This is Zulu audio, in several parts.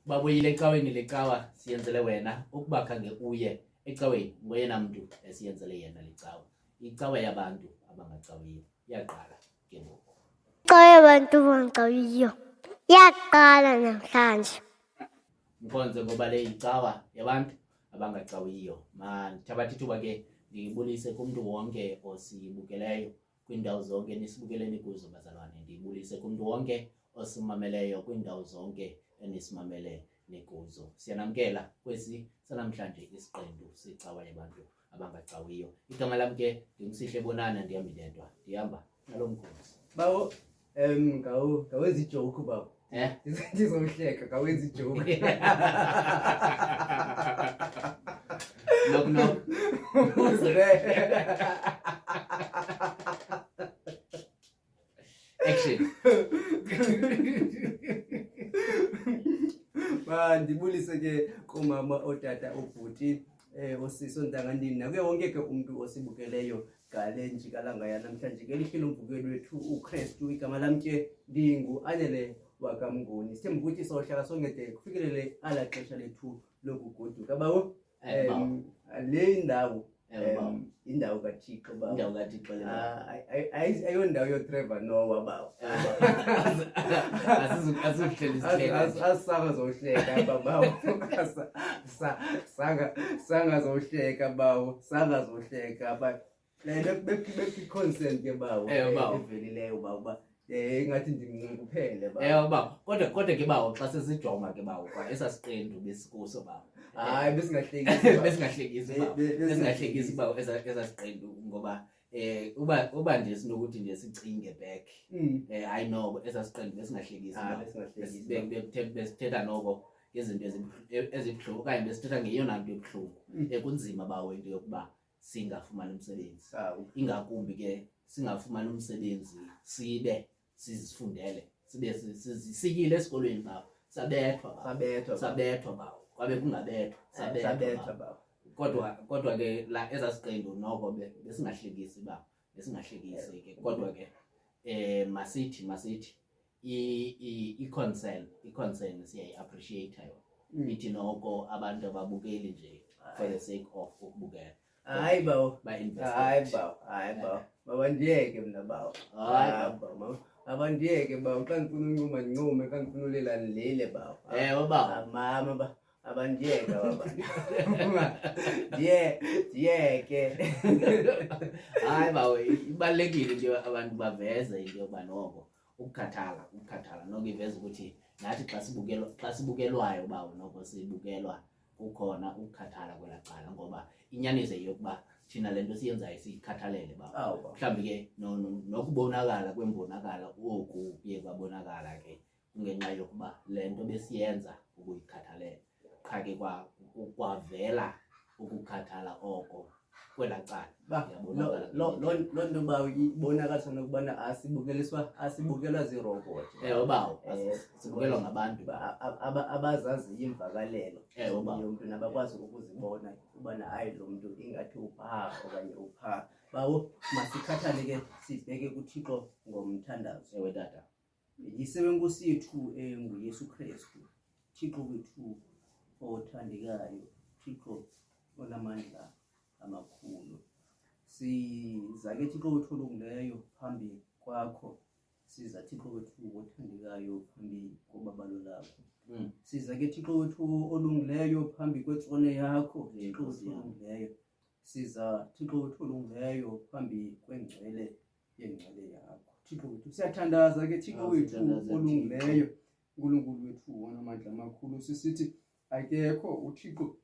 babuyile ecaweni lecawa siyenzele wena ukuba khange uye ecaweni ngoyena muntu esiyenzele yena lecawa. Icawa yabantu abangacawiyo iyaqala ke ngoku. Icawa yabantu abangacawiyo iyaqala namhlanje. Mkhonze ngoba le icawa yabantu abangacawiyo. Mandithabatha ithuba ke ndibulise kumntu wonke osibukeleyo kwiindawo zonke nisibukeleni kuzo bazalwane. Ndibulise kumntu wonke osimameleyo kwiindawo zonke enisimamele nekuzo. Siyanamkela kwesi sanamhlanje isiqendu secawa yabantu abangacawiyo. Igama lam ke ndinguSihle Bonana, ndihamba ndedwa, ndihamba nalo mkhosi. Bawo ngawenza ijoke bawo. Ndizohleka ngawenza ijoke. Knock. Action. Ndibulise ke kumama, otata, ubhuti, osisi, ontangandini nakuye wonke ke umuntu osibukeleyo ngale njikalanga yanamhlanje ke lihlelo mvukelo wethu uKristu. Igama lam ke ndingu-Anele wakamnguni. Sithemba ukuthi sohlala songede kufikelele ala xesha lethu lokugoduka. Bawo le indawo indawo kaThixo bawo. Indawo kaThixo le. Ayondawo yoTrevor Noah bawo. Asisanga zohleka bawo. Sanga zohleka bawo. Sanga zohleka ba. Le beki consent ke bawo. Evelileyo bawo. Ngathi ndingukuphele bawo. Bawo. Kodwa ke bawo xa sesijonga ke bawo kwa esasiqendu besikuso bawo. Hayi besingahlekisi. Besingahlekisi bawo esasiqendu ngoba uba nje sinokuthi nje sicinge back. I know esasiqendu besingahlekisi bawo. Besithetha noko izinto ezibhlungu okanye besithetha ngeyona nto ebuhlungu. Kunzima bawo into yokuba singafumani umsebenzi. Ingakumbi ke singafumani umsebenzi sibe sizifundele sibe sisikile esikolweni bawo. Sabethwa bawo. Kwabe kungabethwa sabethwa bawo. Kodwa ke la ezasiqendu noko besingahlekisi bawo. Besingahlekisi ke kodwa ke masithi i-concern siyayi-appreciate yona. Ithi noko abantu ababukeli nje for the sake of ukubukela. Hayi bawo. Ba-invest. Hayi bawo. Babandiyeke mna bawo. Abandiyeke bawo. Xa ndifuna uncuma ndincume, xa ndifuna ulela ndilile bawo. Bawo. Mama ba. Abandiyeke baba. Diyeke. Hayi bawo, ibalulekile nje abantu baveze into yoba noko ukukhathala noko iveza ukuthi nathi xa sibukelwayo bawo noko sibukelwa kukhona ukukhathala kwela cala ngoba inyaniso yokuba thina lento siyenzayo siyikhathalele bawo. Mhlawumbi ke nokubonakala kwembonakala oku kuye kwabonakala ke kungenxa yokuba lento besiyenza ukuyikhathalela. Qha ke kwavela ukukhathala oko kwela cala. Lo nto bawo ibonakalisa nokubana asibukelwa ziirobot. Bawo, sibukelwa ngabantu abazaziyo imvakalelo yomntu nabakwazi ukuzibona ubana hayi lo mntu ingathi uphaa okanye uphaa. Bawo masikhathale ke sibheke kuThixo ngomthandazo. Tata. Yisewe Nkosi yethu nguYesu Kristu, Thixo wethu othandekayo, Thixo onamandla amakhulu. Siza ke Thixo wethu olungileyo phambi kwakho. Siza Thixo wethu othandekayo phambi kobabalo lakho. Siza ke Thixo wethu olungileyo phambi kwetsone yakho, Thixo wethu olungileyo. Siza Thixo wethu olungileyo phambi kwengcwele yengcwele yakho. Thixo wethu siyathandaza ke Thixo wethu olungileyo, uNkulunkulu wethu onamandla amakhulu. Sisithi akekho uThixo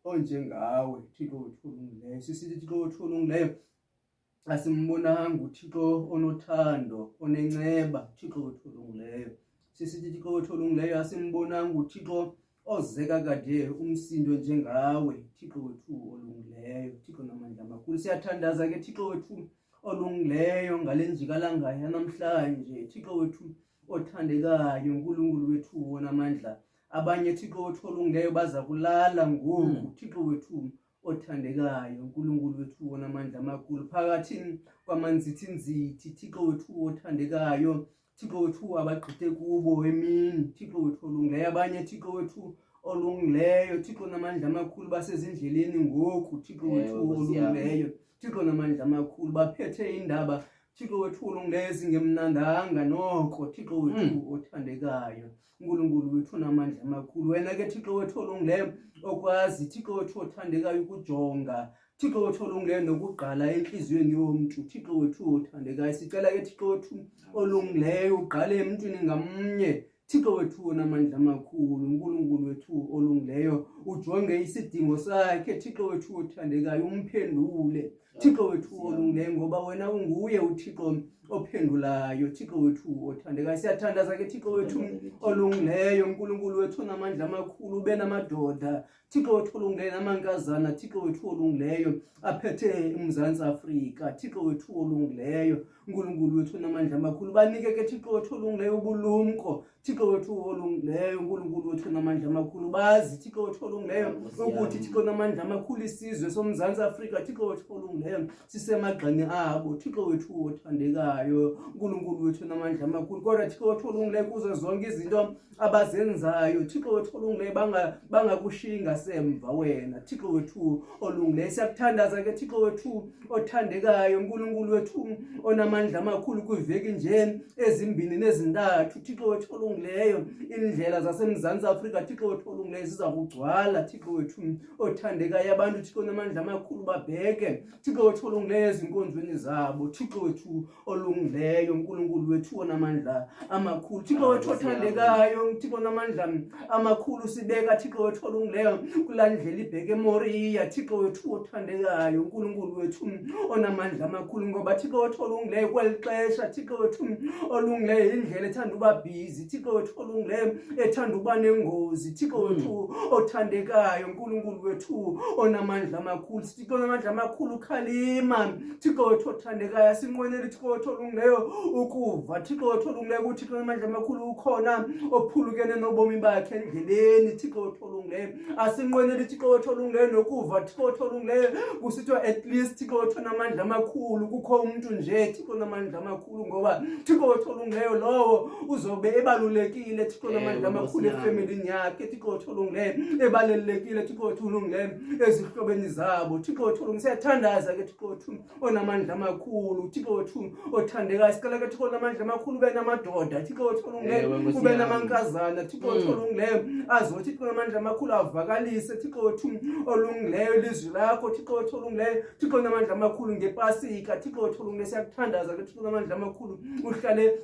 onjengawe, Thixo wethu olungileyo. Sisithi Thixo wethu olungileyo asimbonanga uThixo onothando, onenceba, Thixo wethu olungileyo. Sisithi Thixo wethu olungileyo asimbonanga uThixo ozeka kade umsindo njengawe, Thixo wethu olungileyo, Thixo namandla amakhulu. Siyathandaza ke Thixo wethu olungileyo ngale njikalanga yanamhlanje, Thixo wethu othandekayo, uNkulunkulu wethu onamandla. Abanye Thixo wethu olungileyo baza kulala ngoku, Thixo wethu othandekayo, uNkulunkulu wethu onamandla amakhulu. Phakathi kwamanzithi-nzithi, Thixo wethu othandekayo, Thixo wethu abagqithe kubo emini, Thixo wethu olungileyo, abanye Thixo wethu olungileyo, Thixo namandla amakhulu basezindleleni ngoku, Thixo wethu olungileyo, Thixo namandla amakhulu baphethe indaba, Thixo wethu olungileyo ezingemnandanga noko, Thixo wethu othandekayo, uNkulunkulu wethu namandla amakhulu. Wena ke Thixo wethu olungileyo okwazi, Thixo wethu othandekayo ukujonga, Thixo wethu olungileyo nokugqala enhliziyweni yomntu, Thixo wethu othandekayo. Sicela ke Thixo wethu olungileyo ugqale emntwini ngamnye, Thixo wethu onamandla amakhulu, uNkulunkulu wethu olungileyo, ujonge isidingo sakhe, Thixo wethu othandekayo, umphendule, Thixo wethu olungileyo, ngoba wena unguye uThixo ophendulayo, Thixo wethu othandekayo. Siyathandaza ke Thixo wethu olungileyo, uNkulunkulu wethu onamandla amakhulu, ube namadoda, Thixo wethu olungileyo, namankazana, Thixo wethu olungileyo aphethe uMzantsi Afrika, Thixo wethu olungileyo, uNkulunkulu wethu onamandla amakhulu, banike ke Thixo wethu olungileyo ubulumko, Thixo wethu olungileyo, uNkulunkulu wethu onamandla amakhulu, bazi Thixo wethu olungileyo ukuthi Thixo onamandla amakhulu isizwe soMzantsi Afrika, Thixo wethu olungileyo sisemagxeni abo, Thixo wethu othandekayo, uNkulunkulu wethu onamandla amakhulu. Kodwa Thixo wethu olungileyo kuzo zonke izinto abazenzayo, Thixo wethu olungileyo bangakushiyi ngasemva wena, Thixo wethu olungileyo. Siyakuthandaza ke Thixo wethu othandekayo, uNkulunkulu wethu onamandla amakhulu, kwiveki nje ezimbini nezintathu, Thixo wethu olungileyo, indlela zaseMzantsi Afrika, Thixo wethu olungileyo ziza kugcwala, Thixo wethu othandekayo. Abantu Thixo onamandla amakhulu babheke, Thixo wethu olungileyo, ezinkonzweni zabo, Thixo wethu olungileyo, uNkulunkulu wethu onamandla amakhulu, Thixo wethu othandekayo, Thixo onamandla amakhulu. Sibeka Thixo wethu olungileyo kulaa ndlela ibheke eMoriya, Thixo wethu othandekayo, uNkulunkulu wethu onamandla amakhulu, ngoba Thixo wethu olungileyo kweli xesha, Thixo wethu olungileyo, indlela ethanda uba busy, Thixo wethu olungileyo ethanda uba nengozi, Thixo wethu othandekayo, uNkulunkulu wethu onamandla amakhulu. Thixo onamandla amakhulu, khalima, Thixo wethu othandekayo, sinqwenele Thixo wethu olungileyo ukuva, Thixo wethu olungileyo ukuthi Thixo onamandla amakhulu ukhona ophulukene nobomi bakhe endleleni, Thixo wethu olungileyo. Asinqwenele Thixo wethu olungileyo nokuva, Thixo wethu olungileyo kusithiwa at least Thixo wethu onamandla amakhulu kukho umuntu nje, Thixo onamandla amakhulu, ngoba Thixo wethu olungileyo lowo uzobe ebalulekile, Thixo onamandla amakhulu, efamilini yakhe, Thixo wethu olungileyo ebalulekile, Thixo wethu olungileyo ezihlobeni zabo, Thixo wethu olungileyo. Siyathandaza ke Thixo wethu onamandla amakhulu, Thixo wethu othandekayo. Sicela ke Thixo onamandla amakhulu ube namadoda, Thixo wethu olungileyo ube namankazana, Thixo wethu olungileyo azothi Thixo onamandla amakhulu avakalise, Thixo wethu olungileyo, ilizwi lakho, Thixo wethu olungileyo, Thixo onamandla amakhulu, ngePasika, Thixo wethu olungileyo. Siyakuthandaza ke Thixo onamandla amakhulu, uhlale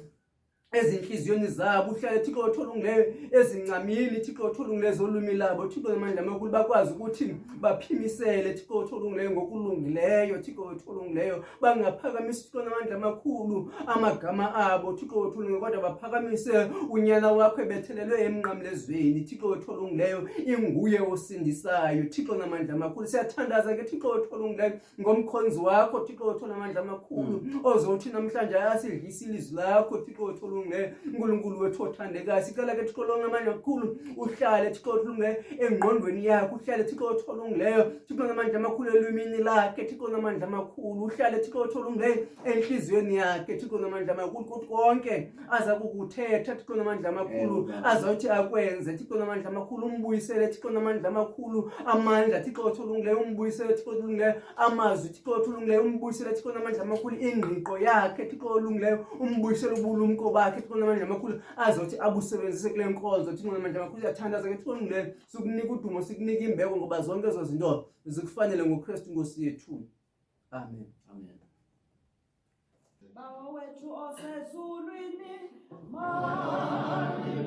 ezinhliziyweni zabo, uhlale Thixo wethu olungileyo ezincamini, Thixo wethu olungileyo zolwimi labo, Thixo onamandla amakhulu, bakwazi ukuthi baphimisele, Thixo wethu olungileyo ngokulungileyo, Thixo wethu olungileyo, bangaphakamisi Thixo onamandla amakhulu amagama abo, Thixo wethu olungileyo, kodwa baphakamise unyana wakho ebethelelwe emnqamlezweni, Thixo wethu olungileyo, inguye osindisayo, Thixo onamandla amakhulu. Siyathandaza ke Thixo wethu olungileyo ngomkhonzi wakho, Thixo wethu onamandla amakhulu, ozothi namhlanje ayasidlisa ilizwi lakho, Thixo wethu olungileyo, uNkulunkulu wethu othandekayo. Sicela ke Thixo onamandla amakhulu uhlale Thixo wethu olungileyo engqondweni yakho, uhlale Thixo wethu olungileyo, Thixo onamandla amakhulu elwimini lakhe, Thixo onamandla amakhulu, uhlale Thixo wethu olungileyo enhliziyweni yakhe, Thixo onamandla amakhulu, kuthi konke aza kukuthetha, Thixo onamandla amakhulu azawuthi akwenze, Thixo onamandla amakhulu, umbuyisele Thixo onamandla amakhulu amandla, Thixo wethu olungileyo, umbuyisele Thixo olungileyo amazwi, Thixo wethu olungileyo, umbuyisele Thixo onamandla amakhulu ingqiqo yakhe, Thixo olungileyo, umbuyisele ubulumko bakhe, Thixo onamandla amakhulu azothi abusebenzise kule nkonzo, Thixo onamandla amakhulu. Siyathandaza ke Thixo olungileyo, sikunika udumo, sikunika imbeko, ngoba zonke ezo zinto zikufanele ngoKristu Nkosi yethu. Amen. Amen. Bawo wethu osezulwini, mani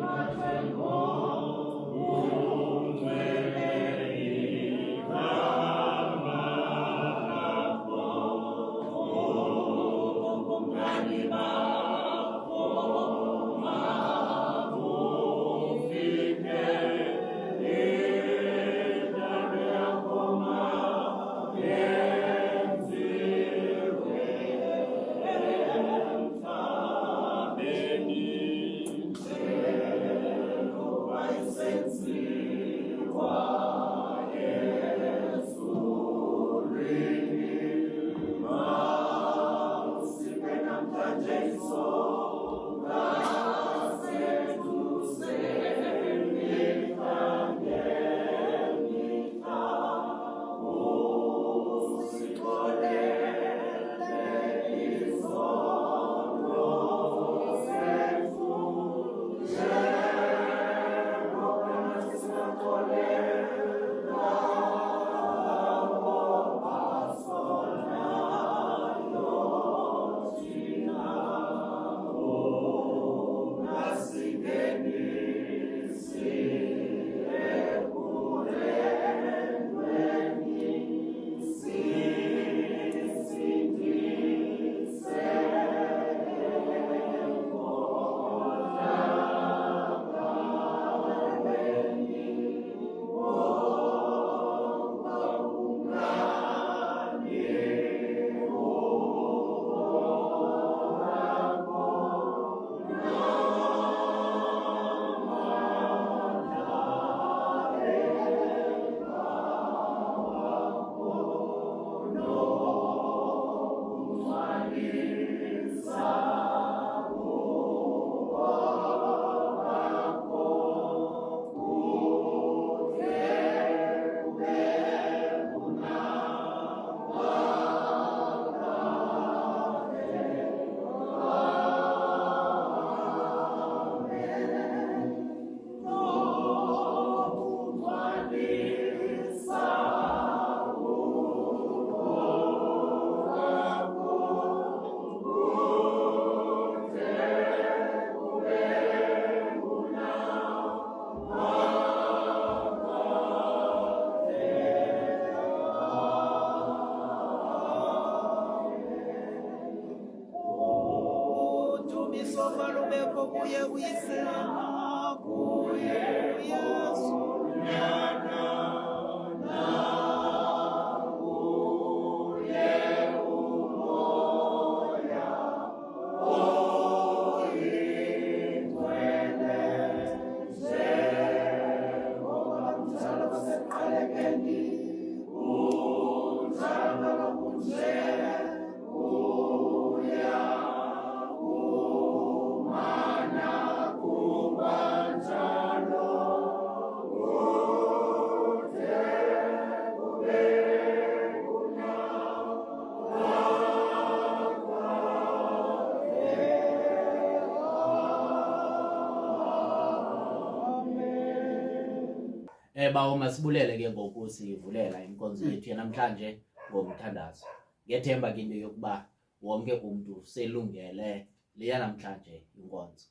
Bawo masibulele ke ngoku sivulela inkonzo yethu yanamhlanje ngomthandazo. Ngethemba ke into yokuba wonke umuntu selungele leya namhlanje inkonzo.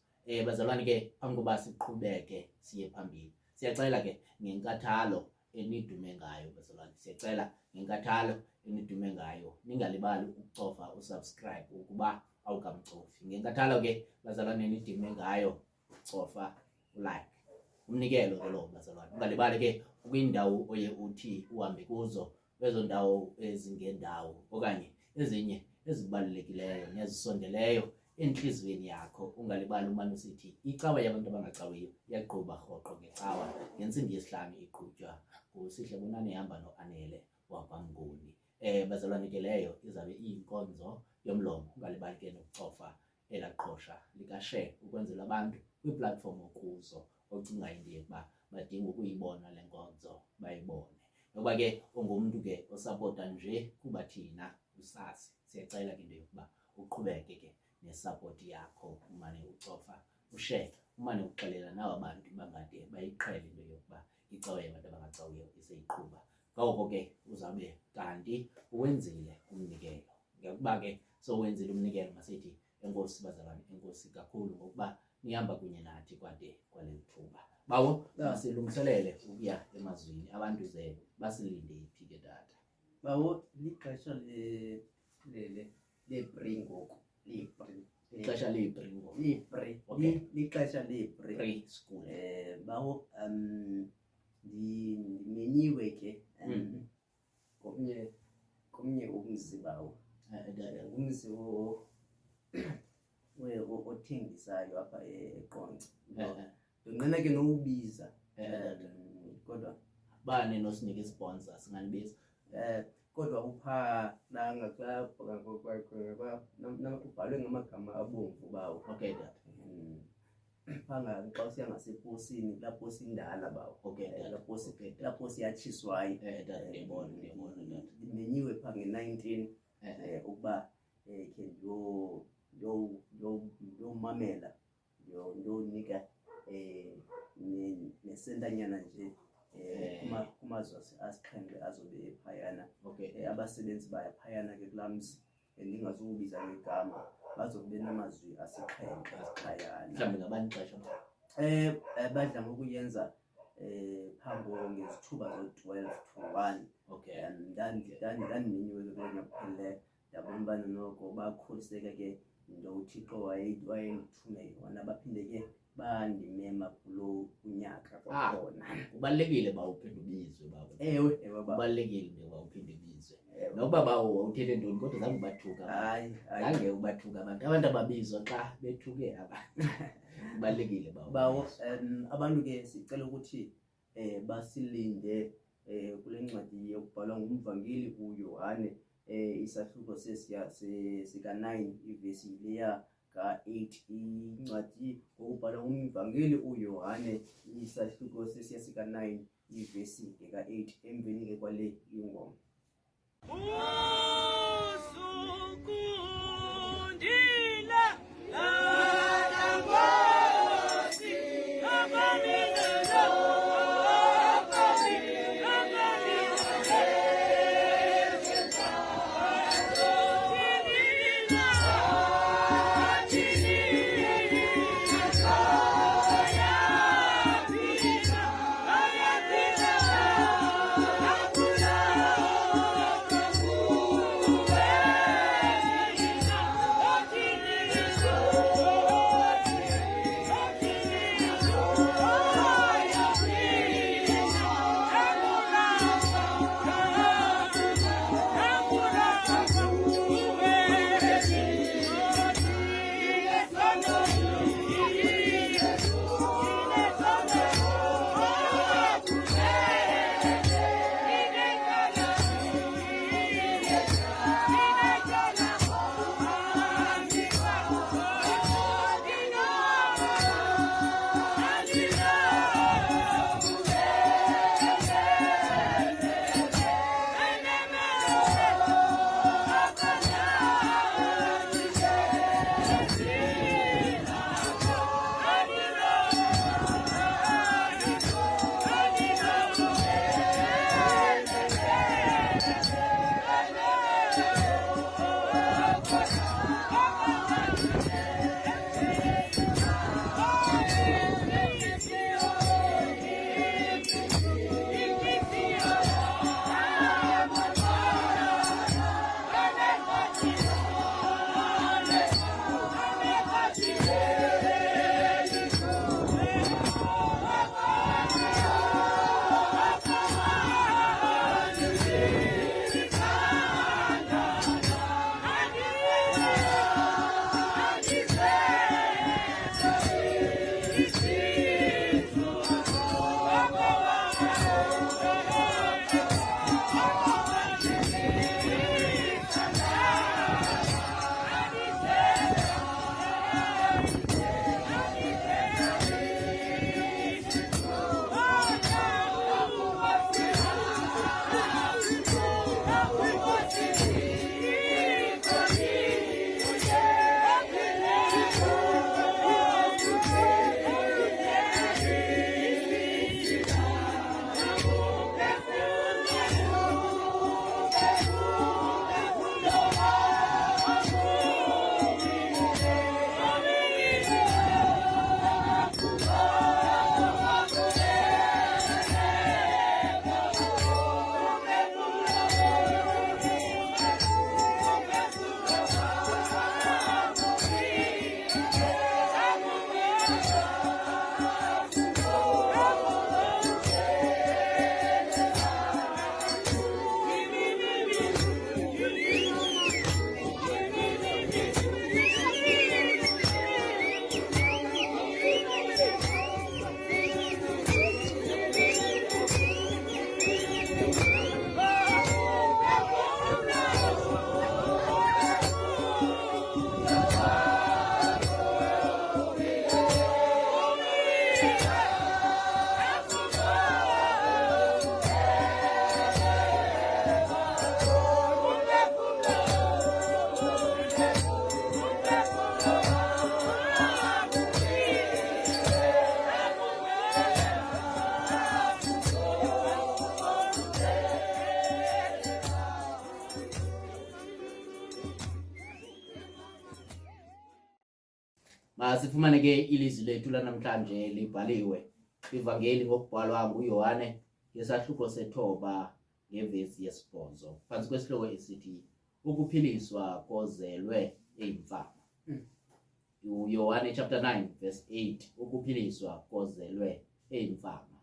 Bazalwane ke phambi koba siqhubeke siye phambili. Siyacela ke ngenkathalo enidume ngayo bazalwane. Siyacela ngenkathalo enidume ngayo. Ningalibali ukucofa usubscribe ukuba awukamcofi. Ngenkathalo ke bazalwane nidume ngayo ucofa ulike. Umnikelo ke lo bazalwane. Ungalibali ke ukwindawo oye uthi uhambe kuzo kwezo ndawo ezingendawo okanye ezinye ezibalulekileyo nezisondeleyo enhliziyweni yakho. Ungalibali umane usithi icawa yabantu abangacawiyo iyaqhuba rhoqo ngecawa ngentsimbi yesihlanu iqhutywa nguSihle Bonani ehamba noAnele wakwamnguni. Bazalwane ke leyo izabe iyinkonzo yomlomo. Ungalibali ke nokucofa elaqhosha likashare ukwenzela abantu kwiiplatform okuzo ocinga into yokuba badinga ukuyibona le nkonzo bayibone. Nokuba ke ungumuntu ke osapota nje kuba thina usasi, siyacela ke into yokuba uqhubeke ke nesupport yakho, umane ucofa ushare, umane uxelela nawo abantu bangade bayiqhele into yokuba icawa yabantu abangacawiyo iseyiqhuba. Ngoko ke uzabe kanti uwenzile umnikelo. Ngokuba ke sowenzile umnikelo masithi enkosi bazalwane, enkosi kakhulu ngokuba nihamba kunye nathi kwade kwale thuba. Bawo silungiselele ukuya emazwini abantu ze basilinde iphi ke tata. Bawo lixesha le-pre ngoku. Ixesha liyi-pre Le-pre. Okay. Lixesha le-pre. Preschool. Bawo ndimenyiwe ke komnye umzi bawo. Umzi othengisayo apha eQonce. Ndonqena ke nowubiza kodwa Bani nosinika isponsor singanibiza. kodwa uphalanga ubhalwe ngamagama abomvu bawo. Okay tata. Phanga xa usiya ngaseposini, laa posi indala bawo. Okay Laa posi yatshiswayo. Tata ndiyabona tata. Ndimenyiwe phaa nge-19 ukuba khe ndiyomamela ndiyonika nesentanyana nje kumazwe asixhenxe azobe ephayana. Okay. Abasebenzi bayaphayana ke kulaa mzi, ndingazukubiza ngegama, bazobe namazwi asixhenxe asiphayana. Mhlawumbi ngabani ixesha? Badla ngokuyenza phambi ngezithuba zo-12 to 1. Okay. Ndandimenyiwe ke kule nyakupheleleyo, ndabona ubana noko bakhuliseke ke into uThixo wayendithume yona, baphinde ke bandimema kulo unyaka kwakhona. Kubalulekile ba uphinde ubizwe baba. Ewe baba. Kubalulekile njengoba uphinde ubizwe. Nokuba bawo awuthethe ntoni kodwa zange ubathuka. Hayi. Zange ubathuka abantu ababizwa xa bethuke abantu. Kubalulekile bawo. Abantu ke sicela ukuthi basilinde kule ncwadi yokubhalwa ngumvangeli uYohane isahluko sika-9 ivesi leya ka-8. Incwadi okubhalwa ngumvangeli uYohane isahluko sika-9 ivesi ka-8. Emveni ke kwale ingoma. Sifumane ke ilizwi lethu lanamhlanje libhaliwe kwivangeli ngokubhalwa nguYohane ngesahluko sethoba ngevesi yesibhozo phansi kwesihloko esithi ukuphiliswa kozelwe eyimfama. uYohane chapter 9 verse 8 ukuphiliswa kozelwe eyimfama.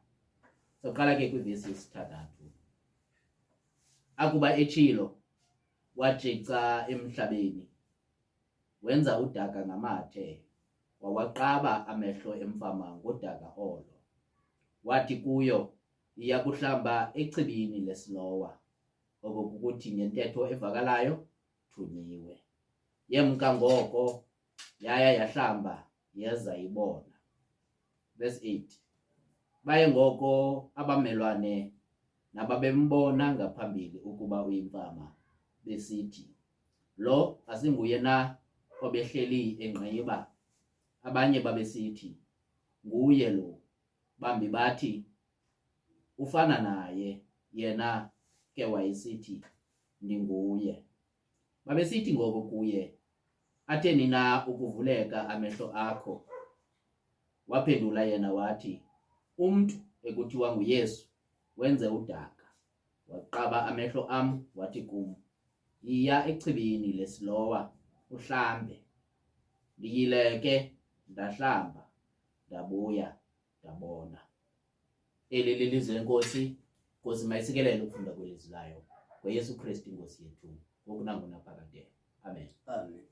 Soqala ke kwivesi yesithandathu. Akuba etshilo wajeca emhlabeni wenza udaka ngamathe wawaqaba amehlo emfama ngodaka olo. Wathi kuyo iyakuhlamba echibini lesilowa okokuthi ngentetho evakalayo thunyiwe. Yemka ngoko yaya yahlamba yeza ibona. Verse 8. Baye ngoko abamelwane nababembona ngaphambili ukuba uyimfama besithi, lo asinguye na obehleli enqiba? Abanye babesithi, nguye lo. Bambi bathi, ufana naye. Yena ke wayesithi, ndinguye. Babesithi ngoko kuye, atheni na ukuvuleka amehlo akho? Waphendula yena wathi, umntu ekuthiwa nguYesu wenze udaka, waqaba amehlo am wathi kum, yiya echibini lesilowa uhlambe. Ndiyile ke ndahlamba, ndabuya ndabona. Eli lilizwi lenkosi. Nkosi mayisikelele ukufunda kwelizwi layo. NgoYesu Kristu inkosi yethu, ngoku nangona phakade. Amen. Amen.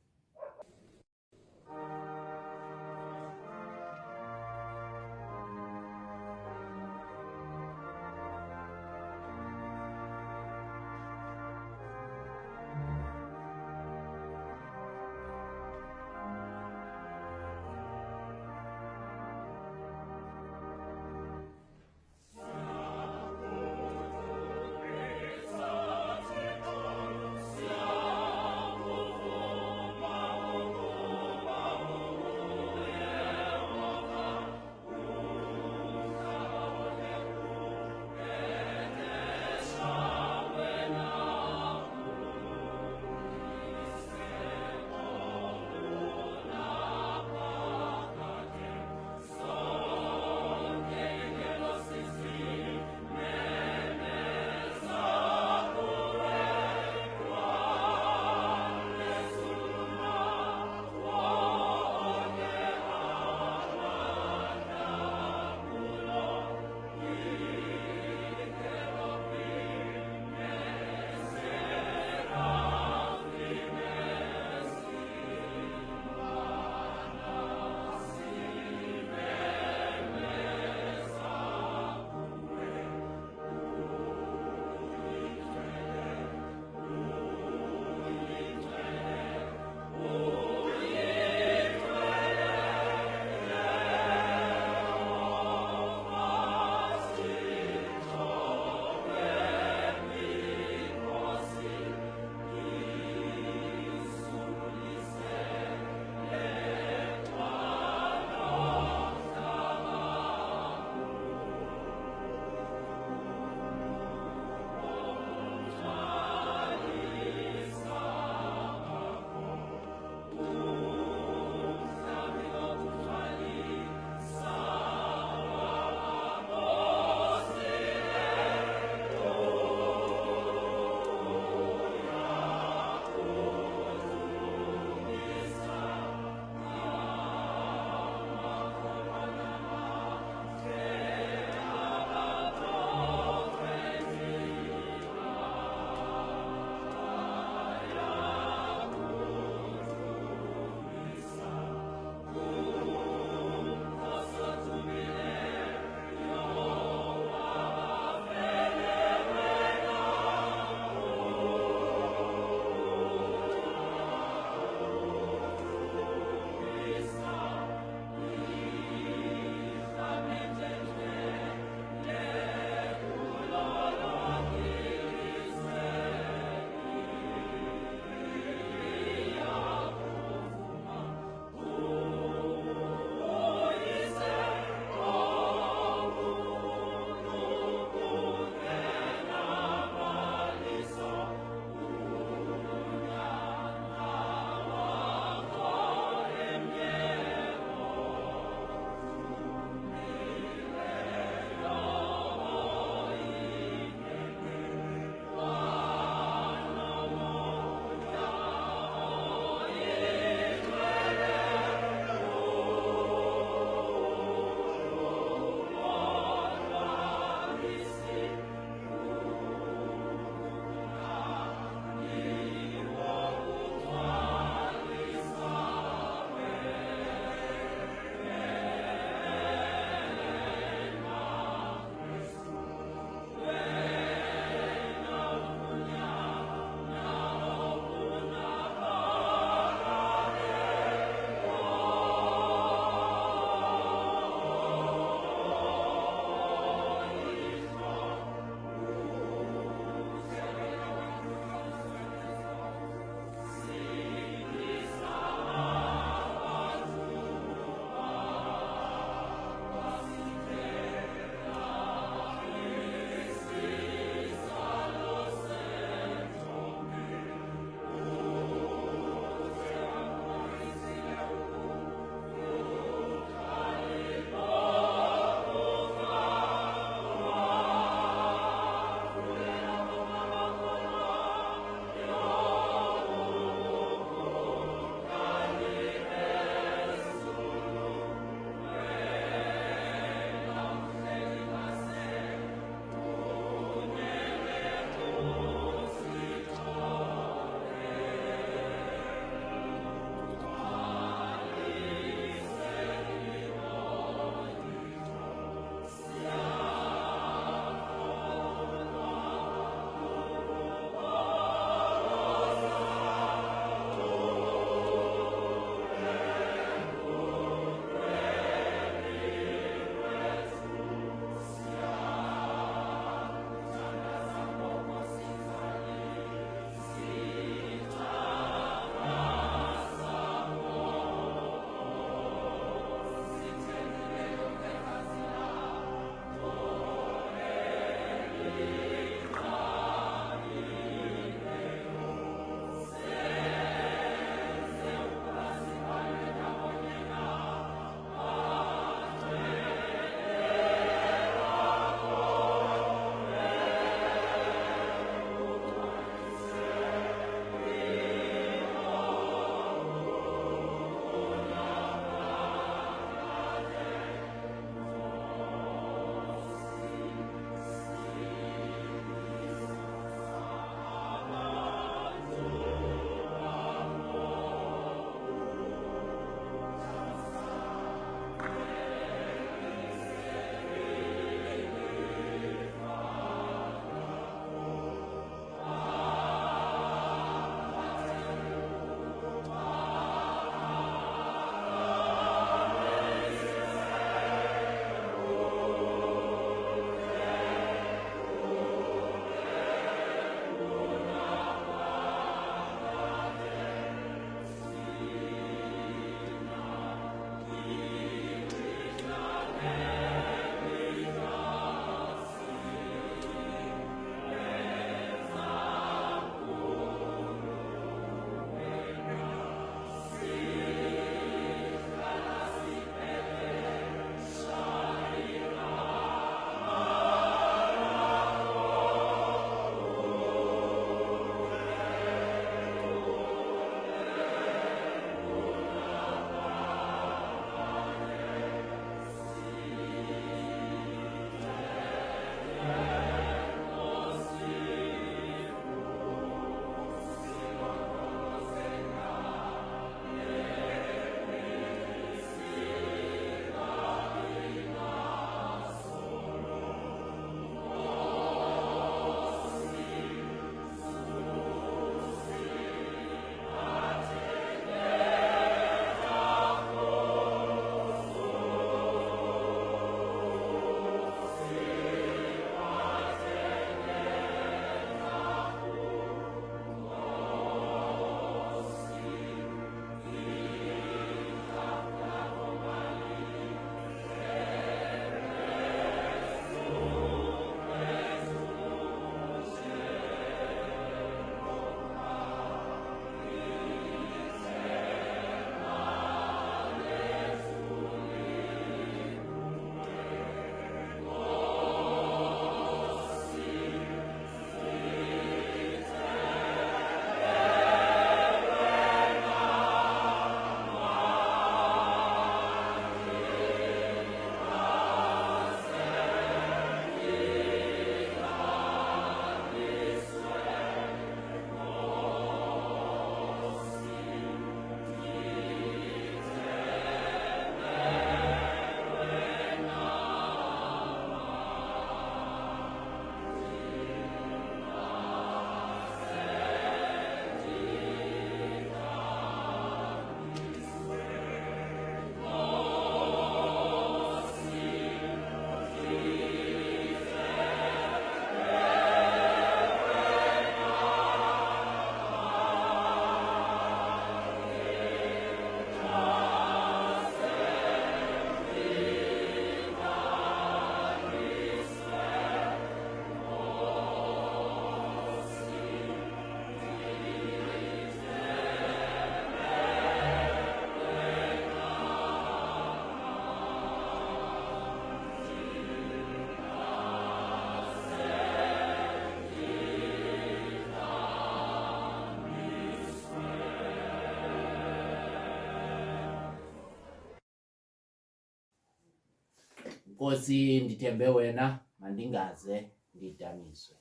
Nkosi, ndithembe wena, mandingaze ndidamiswe.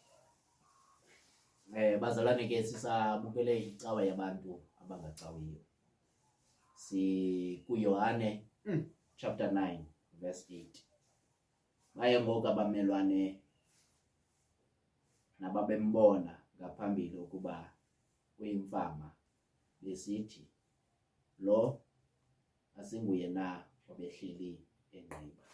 Bazalwane, ke sisabukele icawa yabantu abangacawiyo. SikuYohane chapter 9 verse 8. Baye ngoku abamelwane nababembona ngaphambili ukuba uyimfama besithi, lo asinguye na obehleli enqiba.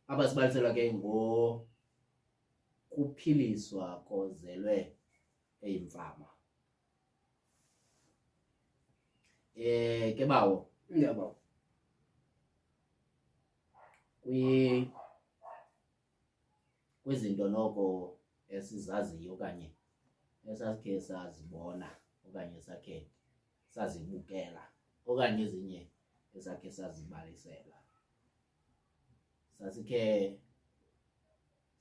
Apha sibalisela ke ngokuphiliswa kozelwe eyimfama. Ke bawo, Ngiyabona. kwizinto noko esizaziyo okanye esakhe sazibona okanye sakhe sazibukela okanye ezinye esakhe sazibalisela. Sasikhe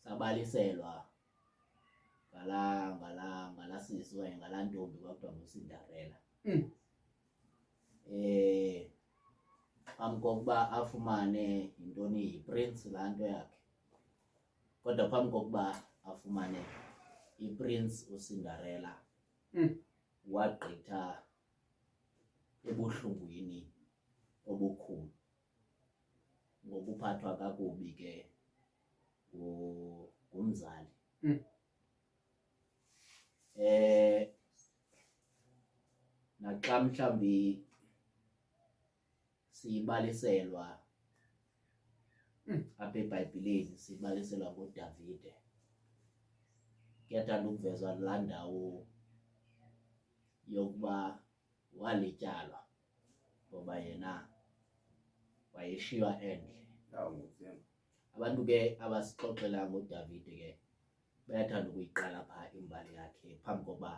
sabaliselwa ngala sisi okanye ngala ntombi kwakuthiwa nguCinderella. Phambi kokuba afumane yintoni yiprince laa nto yakhe, kodwa phambi kokuba afumane iprince uCinderella wagqitha ebuhlungwini obukhulu ngokuphathwa kakubi ke ngumzali. Naxa mhlawumbi siyibaliselwa apha eBhayibhileni, siyibaliselwa ngoDavide, kuyathanda ukuvezwa laa ndawo yokuba walityalwa ngoba yena wayeshiywa endle. Abantu ke abasixoxela ngoDavide ke bayathanda ukuyiqala phaa imbali yakhe phambi kokuba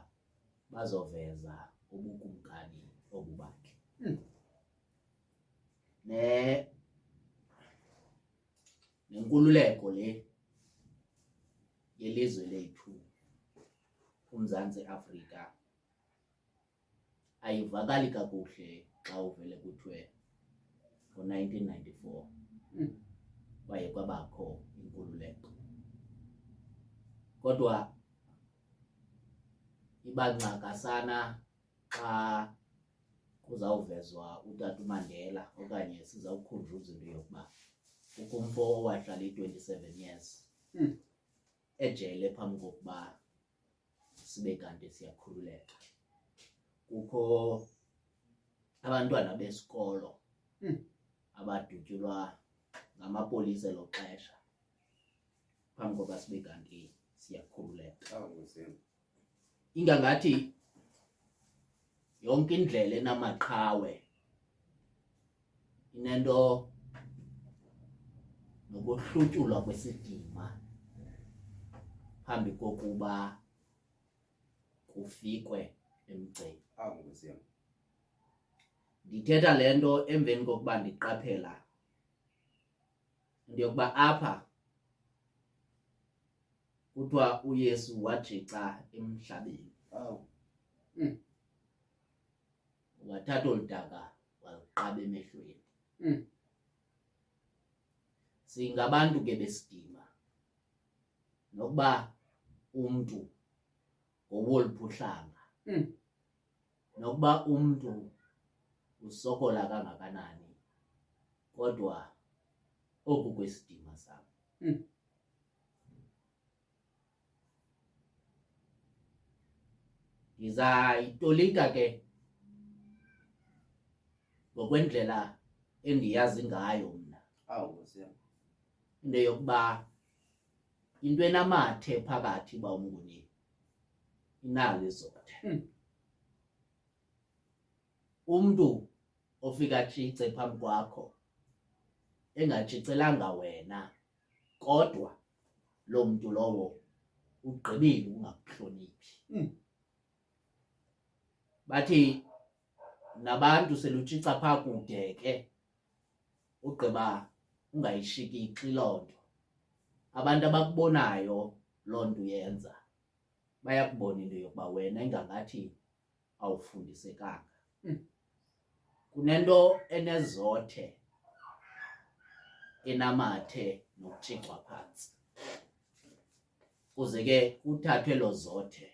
bazoveza ubukumkani obu bakhe. Nenkululeko le yelizwe lethu uMzantsi Afrika ayivakali kakuhle xa uvele kuthiwe ngo-1994 kwaye kwabakho inkululeko, kodwa ibancakasana xa kuzawuvezwa utata uMandela okanye sizawukhunjuzwa into yokuba kukho umfo owahlala i-27 years ejele phambi kokuba sibe kanti siyakhululeka. Kukho abantwana besikolo abadutyulwa ngamapolisa elo xesha phambi kokuba sibe kanti siyakhululeka. Ingangathi yonke indlela enamaqhawe inento nokuhlutyulwa kwesidima phambi kokuba kufikwe emgceni. Ndithetha le nto emveni kokuba ndiqaphela into yokuba apha kuthiwa uYesu wajixa emhlabeni, wathatha olu daka waluqaba emehlweni. Singabantu ke besidima, nokuba umntu ngowoluphuhlanga, nokuba umntu usokola kangakanani, kodwa oku kwesidima sam. Ndizayitolika ke ngokwendlela endiyazi ngayo mna into yokuba into enamathe phakathi bawumnguni inalo izothe. Umntu ofika atshice phambi kwakho engatshicelanga wena, kodwa lo mntu lowo ugqibile ungakuhloniphi. Bathi nabantu selutshica phaa kude ke ugqiba ungayishikixi loo nto, abantu abakubonayo loo nto uyenza bayakubona into yokuba wena ingangathi awufundisekanga. Kunento enezothe enamathe nokutshixwa phantsi, kuze ke kuthathwe lo zothe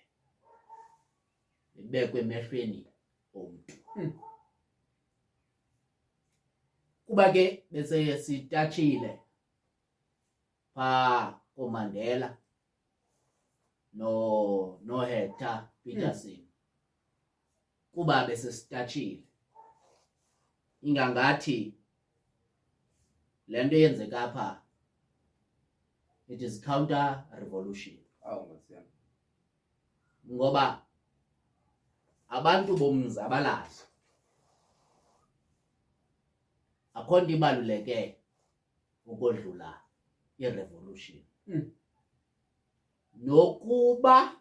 libekwe emehlweni omntu. Kuba ke bese sitatshile phaa koMandela no Hector Peterson, kuba bese sitatshile ingangathi le nto yenzeka apha it is counter revolution. Ngoba abantu bomzabalazo akho nto ibaluleke ukodlula irevolution. nokuba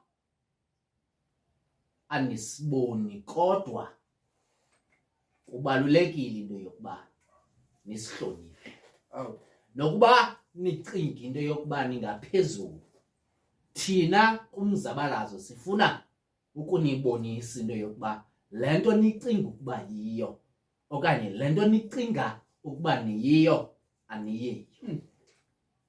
anisiboni kodwa kubalulekile into yokuba nisihloniphe. Nokuba nicinga into yokuba ningaphezulu, thina kumzabalazo sifuna ukunibonisa into yokuba le nto nicinga ukuba yiyo okanye le nto nicinga ukuba niyiyo aniyiyo.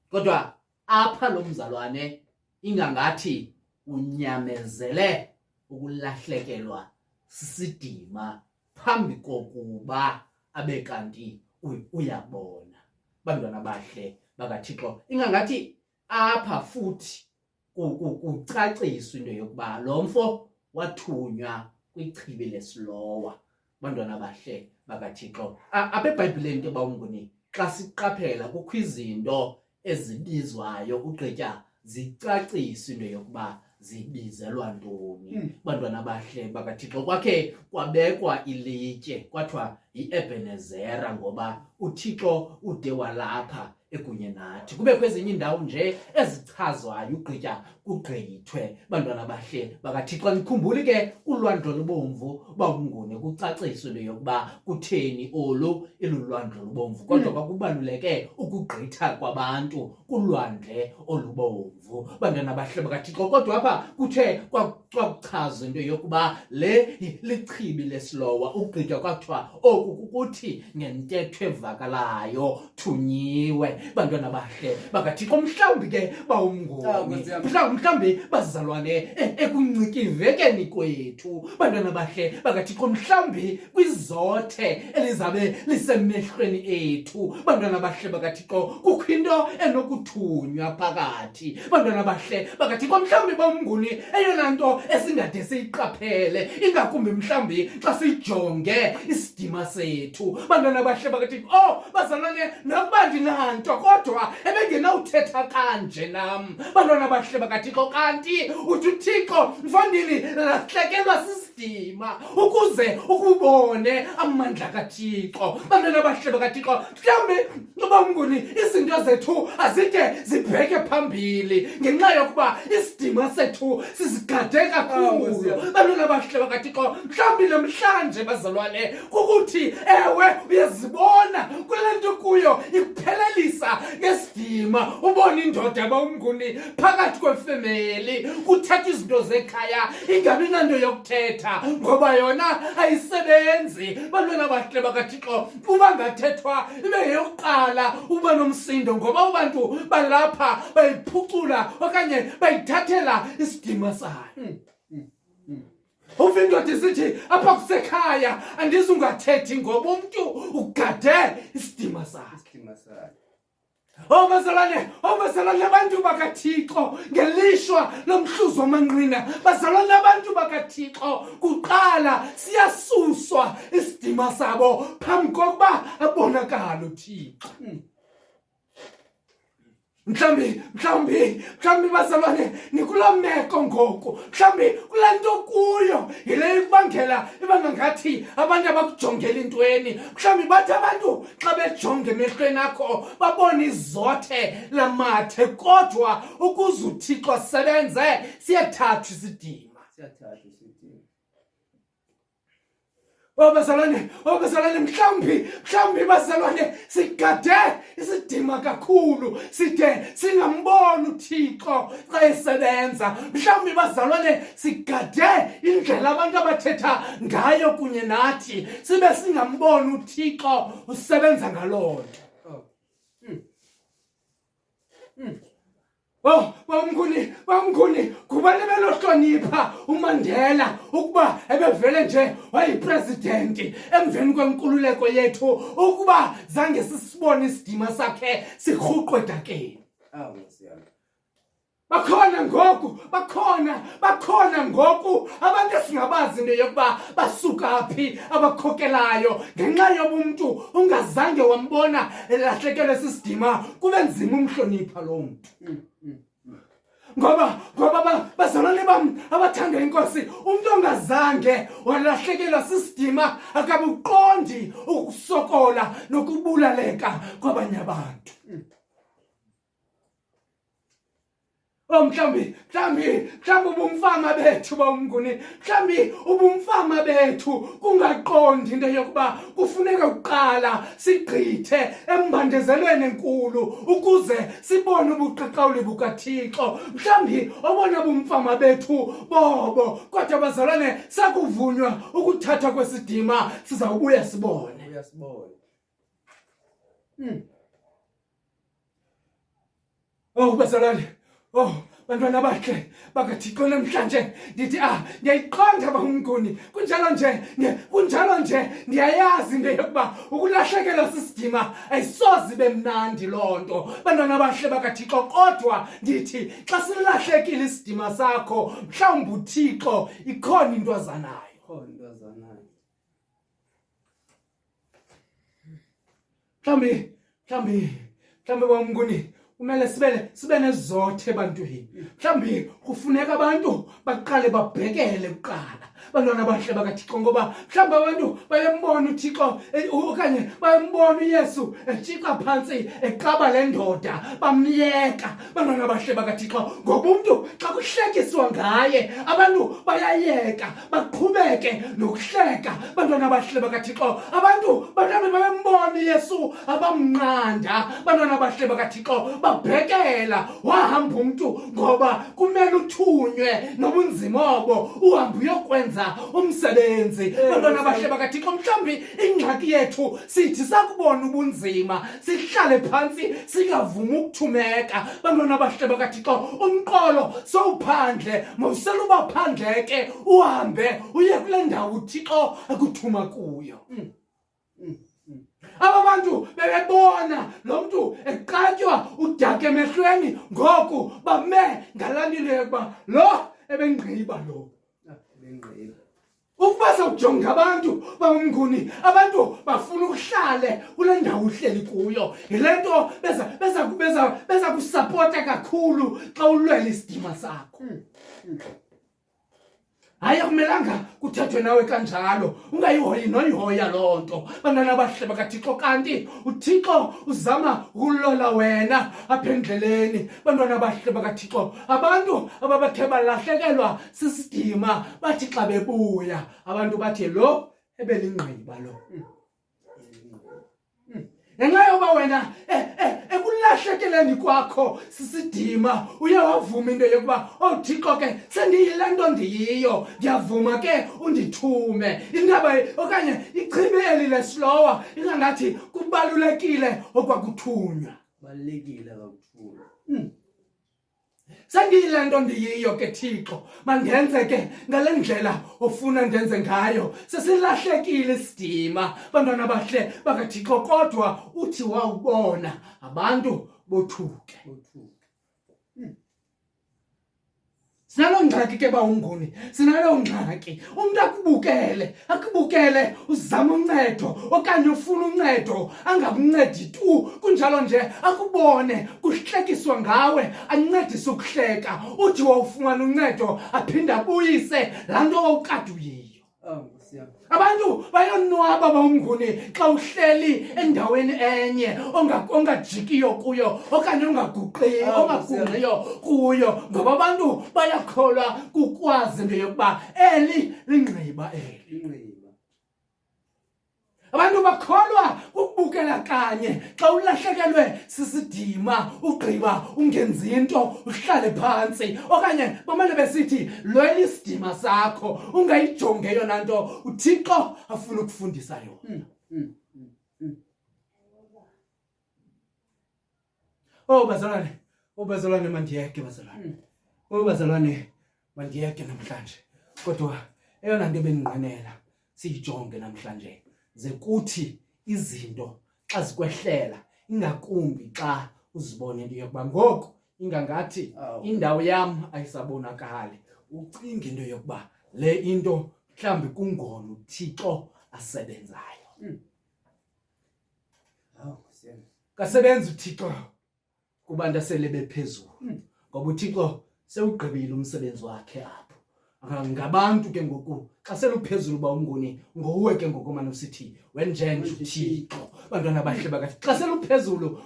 Kodwa apha lo mzalwane ingangathi unyamezele ukulahlekelwa sisidima phambi kokuba abe kanti uyabona. Bantwana bahle bakaThixo, ingangathi apha futhi kucaciswa into yokuba lo mfo wathunywa kwichibi lesilowa. Bantwana bahle bakaThixo, apha eBhayibhileni ke bawunguni xa siqaphela kukho izinto ezibizwayo ugqitya zicaciswa into yokuba zibizelwa ntoni. Bantwana bahle bakaThixo, kwakhe kwabekwa ilitye kwathiwa yi-Ebenezera ngoba uThixo ude walapha ekunye nathi. Kubekho ezinye iindawo nje ezichazwayo ugqitya kugqithwe. Bantwana bahle bakaThixo, nikhumbuli ke ulwandle lubomvu bawunguni kucaciswa into yokuba kutheni olu ilulwandle lubomvu, kodwa kwakubaluleke ukugqitha kwabantu kulwandle olubomvu. Bantwana bahle bakaThixo, kodwa apha kuthe kwakuchazwa into yokuba le lichibi lesilowa ugqitya kwakuthiwa oku kukuthi ngentetho evakalayo thunyiwe. Bantwana bahle bakaThixo, mhlawumbi ke bawumnguni, mhlawumbi bazalwane ekuncikivekeni kwethu. Bantwana bahle bakaThixo, mhlawumbi kwizothe elizabe lisemehlweni ethu. Bantwana bahle bakaThixo, kukho into enokuthunywa phakathi. Bantwana bahle bakaThixo, mhlawumbi bawumnguni eyona nto esingade siyiqaphele ingakumbi mhlawumbi xa sijonge isidima sethu. Bantwana bahle bakaThixo, bazalwane nokuba ndinanto kodwa ebengenawuthetha kanje nam. Bantwana bahle bakaThixo, kanti uthi uThixo mfondini lahlekelwa sisidima ukuze ukubone amandla kaThixo. Bantwana bahle bakaThixo, mhlawumbi bawumnguni izinto zethu azide zibheke phambili ngenxa yokuba isidima sethu sizigade kakhulu. Bantwana bahle bakaThixo, mhlawumbi namhlanje bazalwane kukuthi ewe uyazibona kule nto kuyo ikuphelelisa ngesidima. Ubona indoda bawumnguni phakathi kwefemeli kuthetha izinto zekhaya ingabi nanto yokuthetha ngoba yona ayisebenzi. Bantwana bahle bakaThixo, uba ngathethwa ibe yeyokuqala uba nomsindo ngoba abantu balapha bayiphucula okanye bayithathela isidima sayo. Uva indoda isithi apha kusekhaya andizungathethi ngoba umntu ugade isidima sakhe. Bazalwane abantu bakaThixo, ngelishwa lomhluzi wamanqina, bazalwane abantu bakaThixo, kuqala siyasuswa isidima sabo phambi kokuba abonakale uThixo. Mhlawumbi bazalwane nikuloo meko ngoku, mhlawumbi kulaa nto kuyo yile ikubangela ibanga ngathi abantu abakujongela intweni. Mhlawumbi bathi abantu xa bejonga emehlweni akho babona izothe lamathe, kodwa ukuze uThixo asebenze siyathathwa isidima. Bazalwane mhlawumbi bazalwane sigade isidima kakhulu side singamboni uThixo xa esebenza. Mhlawumbi bazalwane sigade indlela abantu abathetha ngayo kunye nathi sibe singamboni uThixo usebenza ngaloo nto. Bawumnguni kubaluleke lohlonipha uMandela ukuba ebevele nje wayipresidenti emveni kwenkululeko yethu ukuba zange sisibone isidima sakhe sikruqwe edakeni. Bakhona ngoku abantu esingabazi into yokuba basuka phi abakhokelayo ngenxa yobumntu ungazange wambona elahlekelwe sisidima kube nzima umhlonipha lo mntu. Ngoba bazalwane bam abathanda inkosi, umntu ongazange walahlekelwa sisidima akabuqondi ukusokola nokubulaleka kwabanye abantu. mhlawumbi ubumfama bethu bawumnguni, mhlawumbi ubumfama bethu kungaqondi into yokuba kufuneka kuqala sigqithe embandezelweni enkulu ukuze sibone ubuqaqawuli bukaThixo. Mhlawumbi obona bumfama bethu bobo, kodwa bazalwane sakuvunywa ukuthathwa kwesidima sizawubuya sibone. Uyasibona. Bazalwane, bantwana bahle bakaThixo namhlanje ndithi ndiyayiqonda bawumnguni, kunjalo nje ndiyayazi into yokuba ukulahlekelwa sisidima ayisoze ibe mnandi loo nto bantwana bahle bakaThixo, kodwa ndithi xa silahlekile isidima sakho mhlawumbi uThixo ikhona into azanayo. Mhlawumbi bawumnguni kumele sibe nezothe ebantwini. Mhlawumbi kufuneka abantu baqale babhekele kuqala bantwana bahle bakaThixo, ngoba mhlawumbi abantu bayembona uThixo okanye bayembona uYesu ejika phantsi eqaba le ndoda bamyeka bantwana bahle bakaThixo, ngoba umntu xa kuhlekiswa ngaye abantu bayayeka baqhubeke nokuhleka bantwana bahle bakaThixo. Abantu bayembona uYesu abamnqanda bantwana bahle bakaThixo, babhekela wahamba umntu ngoba kumele uthunywe nobunzima obo uhambe uyokwenza umsebenzi bantwana bahle bakaThixo. Mhlawumbi ingxaki yethu sithi sakubona ubunzima sihlale phansi singavumi ukuthumeka bantwana bahle bakaThixo. Umqolo sowuphandle, mawuseluba phandle ke uhambe uye kule ndawo uThixo akuthuma kuyo. Aba bantu bebebona lo mntu eqatywa udaka emehlweni, ngoku bame ngalandile yokuba lo ebengqiba lo. Ukuba sawujonga abantu bawumnguni, abantu bafuna ukuhlale kule ndawo uhleli kuyo, yile nto beza kusapota kakhulu xa ulwela isidima sakho. Hayi akumelanga kuthethwe nawe kanjalo, ungayihoyi noyihoya loo nto bantwana bahle bakaThixo, kanti uThixo uzama ukulola wena apha endleleni bantwana bahle bakaThixo. Abantu ababethe balahlekelwa sisidima bathi xa bebuya abantu bathi lo ebelingqiba lo. Ngenxa yoba wena ekulahlekeleni kwakho sisidima uye wavuma into yokuba Thixo ke sendiyile nto ndiyiyo, ndiyavuma ke undithume. Indaba okanye ichibi eli leslowa ingangathi kubalulekile okwakuthunywa. Balulekile akuthunywa. Sendiyile nto ndiyiyo ke Thixo, mandenze ke ngale ndlela ofuna ndenze ngayo. Sesilahlekile isidima bantwana bahle bakaThixo, kodwa uthi wawubona abantu bothuke. Sinalo ngxaki ke bawumnguni, sinalo ngxaki. Umntu akubukele uzama uncedo okanye ufuna uncedo angakuncedi tu, kunjalo nje akubone kuhlekiswa ngawe ancedise ukuhleka, uthi wawufumana uncedo aphinde abuyise laa nto wawukade uyiyo. Abantu bayonwaba bawumnguni xa uhleli endaweni enye ongajikiyo kuyo okanye ongagungqiyo kuyo, ngoba abantu bayakholwa kukwazi into yokuba eli lingqiba eli. Abantu bakholwa ukubukela kanye xa ulahlekelwe sisidima ugqiba ungenzi into uhlale phansi, okanye bamele besithi lwela isidima sakho ungayijonge yona nto uThixo afuna ukufundisa yona. Bazalwane mandiyeke bazalwane. Bazalwane mandiyeke namhlanje, kodwa eyona nto bendinqwenela siyijonge namhlanje ze kuthi izinto xa zikwehlela, ingakumbi xa uzibone into yokuba ngoku ingangathi indawo yam ayisabonakali, ucinge into yokuba le into mhlawumbi kungona uThixo asebenzayo. Kasebenza uThixo kubantu asele bephezulu, ngoba uThixo sewugqibile umsebenzi wakhe apho. ngabantu ke ngoku xa seluphezulu ba umnguni nguwe ke ngoku manje usithi wenjenje uThixo bantwana bahle bakathi xa seluphezulu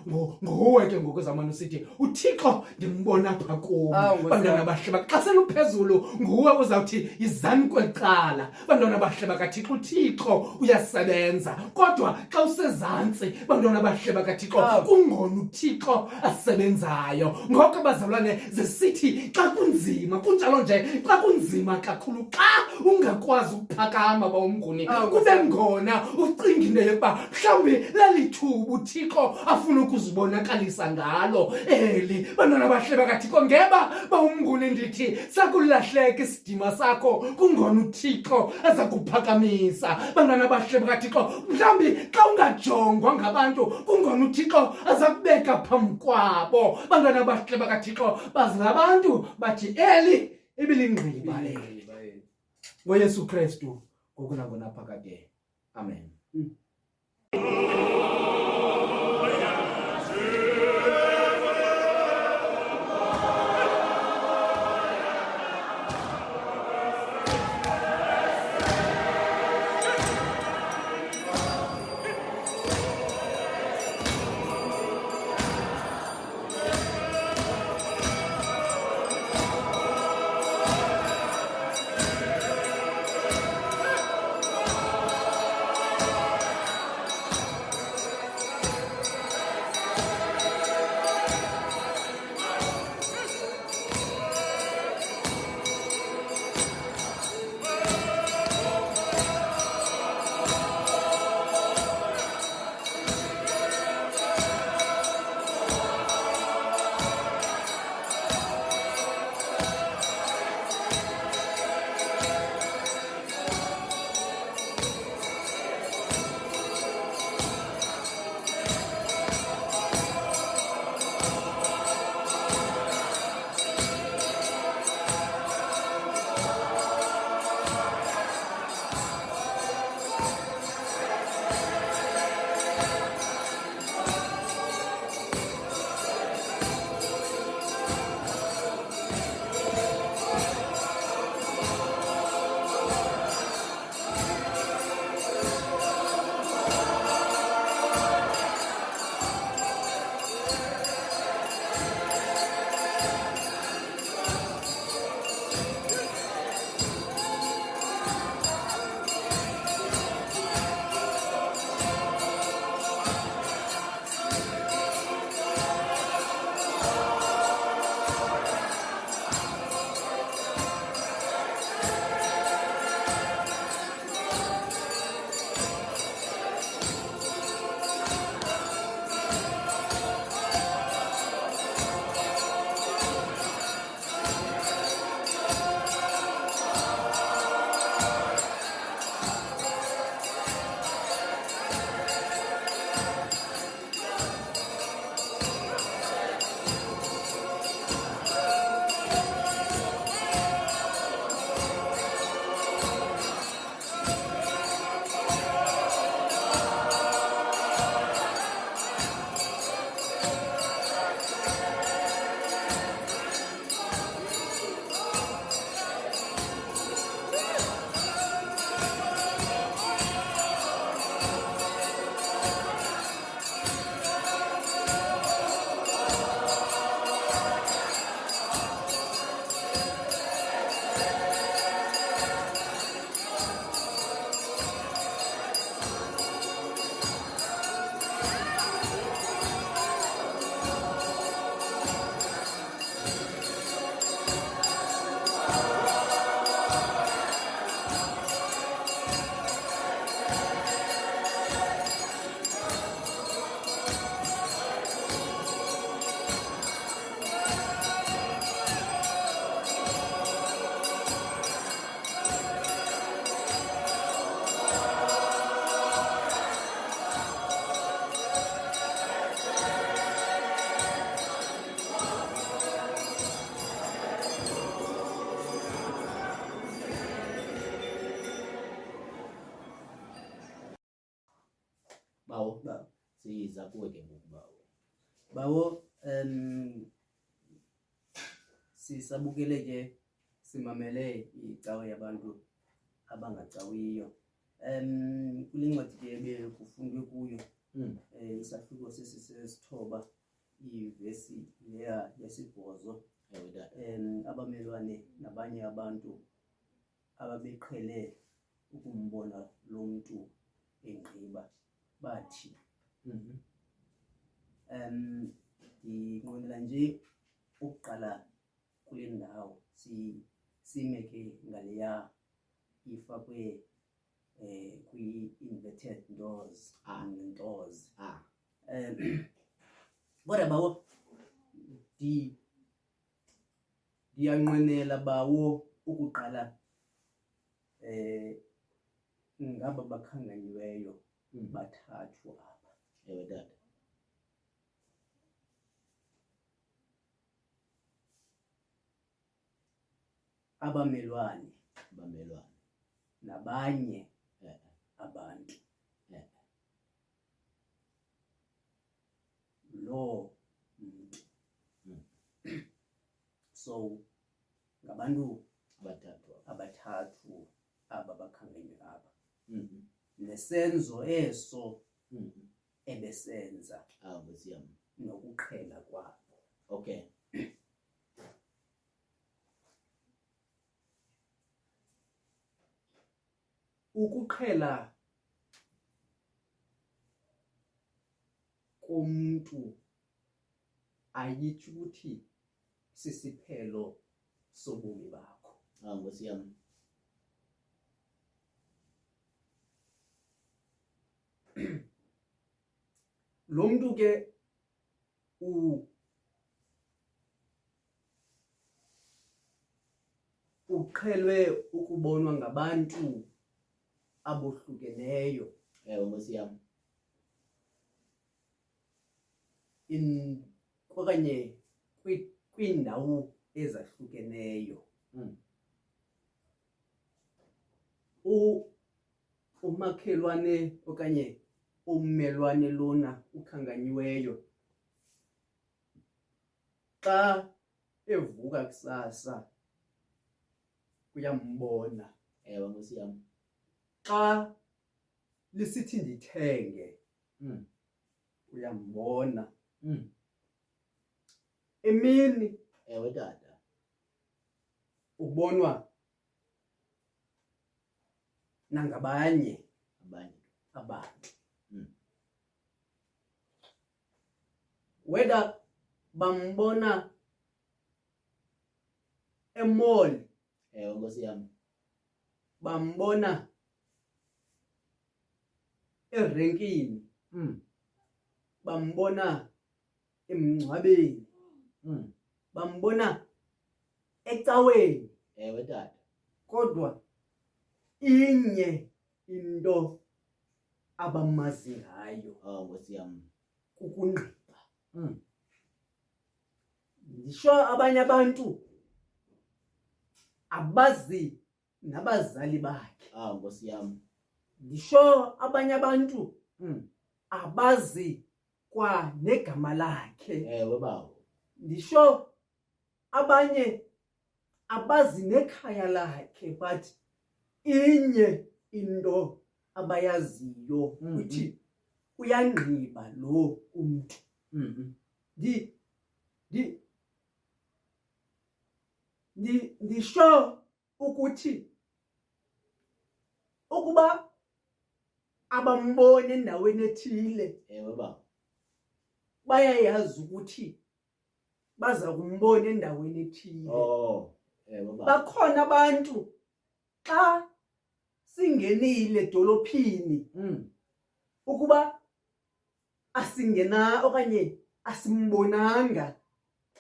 nguwe ke ngoku zamani usithi uThixo ndimbona apha kubo bantwana bahle bakathi xa seluphezulu nguwe uzawuthi izani kweqala bantwana bahle bakathixo uThixo uyasebenza kodwa xa usezantsi bantwana bahle bakathixo kungona uThixo asebenzayo ngoko bazalwane zesithi xa kunzima kunjalo nje xa kunzima kakhulu xa ungakwazi ukuphakama ba umnguni kube ngona ucingile yokuba mhlawumbi lalithuba uThixo afuna ukuzibonakalisa ngalo eli bantwana bahle bakathixo ngeba ba umnguni ndithi sakulahleka isidima sakho kungona uThixo aza kuphakamisa bantwana bahle bakathixo mhlawumbi xa ungajongwa ngabantu kungona uThixo aza kubeka phambi kwabo bantwana bahle bakathixo bazi ngabantu bathi eli ibilingqiba eli ngoYesu Kristu ngoku nangona phakade amen. bawo siza kuwe ke ngoku bawo sisabukele ke simamele icawe yabantu abangacawiyo. Kule ncwadi ke bekufundwe kuyo isahluko sesithoba ivesi leya yesibhozo. Ewe dad. Abamelwane nabanye abantu ababeqhele ukumbona lo muntu engqiba bathi nginqwenela nje ukuqala kule ndawo simeke ngaleya ifakwe kwi-inverted ntos ntos. Kodwa bawo ndiyanqwenela bawo ukuqala ngaba bakhanganyiweyo bathathu apha. Ewe dad. Abamelwane nabanye abantu. Lo muntu. So ngabantu abathathu aba bakhangenywe aba. Nesenzo eso ebesenza Nkosi yami. nokuqhela kwabo. Okay. Ukuqhela komuntu ayitsho ukuthi sisiphelo sobomi bakho. Nkosi yami. Lo muntu ke uqhelwe ukubonwa ngabantu abohlukeneyo Ewe Nkosi yami. okanye kwiindawo ezahlukeneyo. Umakhelwane okanye ummelwane lona ukhanganyiweyo xa evuka kusasa uyambona. Ewe Nkosi yami. Xa lisithi ndithenge uyambona. Emini Ewe dada. ubonwa nangabanye abantu. Whether bambona emall, Ewe Nkosi yami. bambona erenkini, bambona emngcwabeni, bambona ecaweni. Ewe dada. Kodwa inye into abamazi ngayo Nkosi yami. kukungqiba. Ndisho abanye abantu abazi nabazali bakhe. Nkosi yami. Ndisho abanye abantu abazi kwa negama lakhe. Ewe bawo. Ndisho abanye abazi nekhaya lakhe, but inye into abayaziyo ukuthi uyangqiba lo umuntu. Ndisho ukuthi ukuba abambone endaweni ethile, Ewe bawo. bayayazi ukuthi baza kumbona endaweni ethile. Ewe bawo. Bakhona abantu xa singenile edolophini ukuba asingena okanye asimbonanga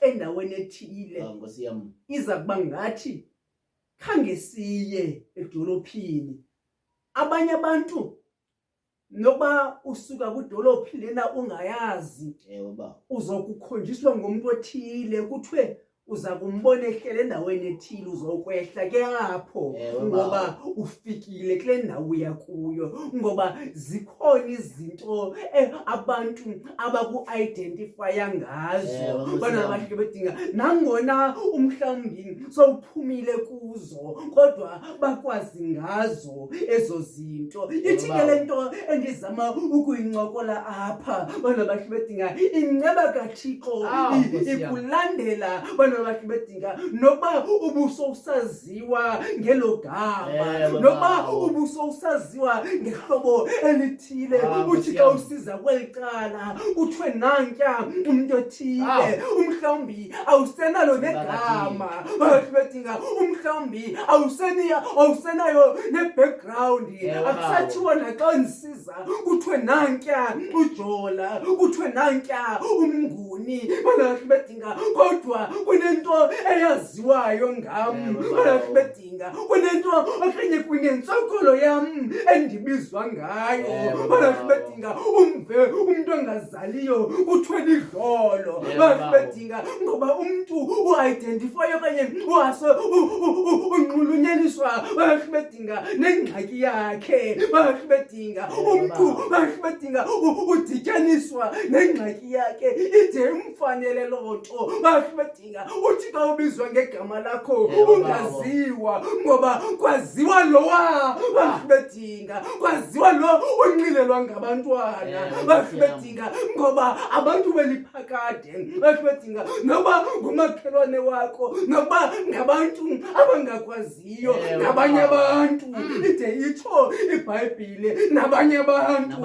endaweni ethile, Nkosi yami. iza kuba ngathi khange siye edolophini. Abanye abantu noba usuka kwidolophi lena ungayazi, Ewe bawo. uzokukhonjiswa ngomuntu othile kuthiwe uza kumbona ehlele endaweni ethile uzokwehla ke apho Ewe, ngoba ufikile kule ndawo uya kuyo ngoba zikhona izinto abantu abaku-identifya ngazo Ewe, bana Nkosi bahle bedinga nangona umhlawumbi sowuphumile kuzo kodwa bakwazi ngazo ezo zinto ithi ke le nto endizama ukuyincokola apha bana bahle bedinga inceba kaThixo Nkosi yam. ikulandela bana bahle bedinga noba ubuso usaziwa ngelo gama Ewe, noba bawo. ubuso usaziwa ngehlobo elithile Nkosi uthi xa yam. usiza kweli cala kuthiwe nantya umuntu othile Ah. umhlawumbi awusenalo negama bedinga umhlawumbi awusenayo ne-background Ewe, akusathiwa naxa ndisiza kuthiwe nantya uJola kuthiwe nantya umnguni bedinga kodwa kunento eyaziwayo ngam Ewe, bedinga kunento okanye kunentsokolo yam endibizwa ngayo Ewe, bedinga umve umuntu ongazaliyo kuthiwe lidlolo Ewe, bedinga ngoba umntu u-identify okanye unxulunyaniswa bedinga nengxaki yakhe bedinga umntu bedinga udityaniswa nengxaki yakhe ide imfanele loo nto bedinga uthi xa ubizwa ngegama lakho Ewe, ungaziwa ngoba kwaziwa lowa bedinga kwaziwa lo unxilelwa ngabantwana bedinga ngoba abantu beliphakade bedinga noba ngumakhelwane wakho noba ngabantu abangakwaziyo Ewe, nabanye abantu ide itsho iBhayibhile nabanye abantu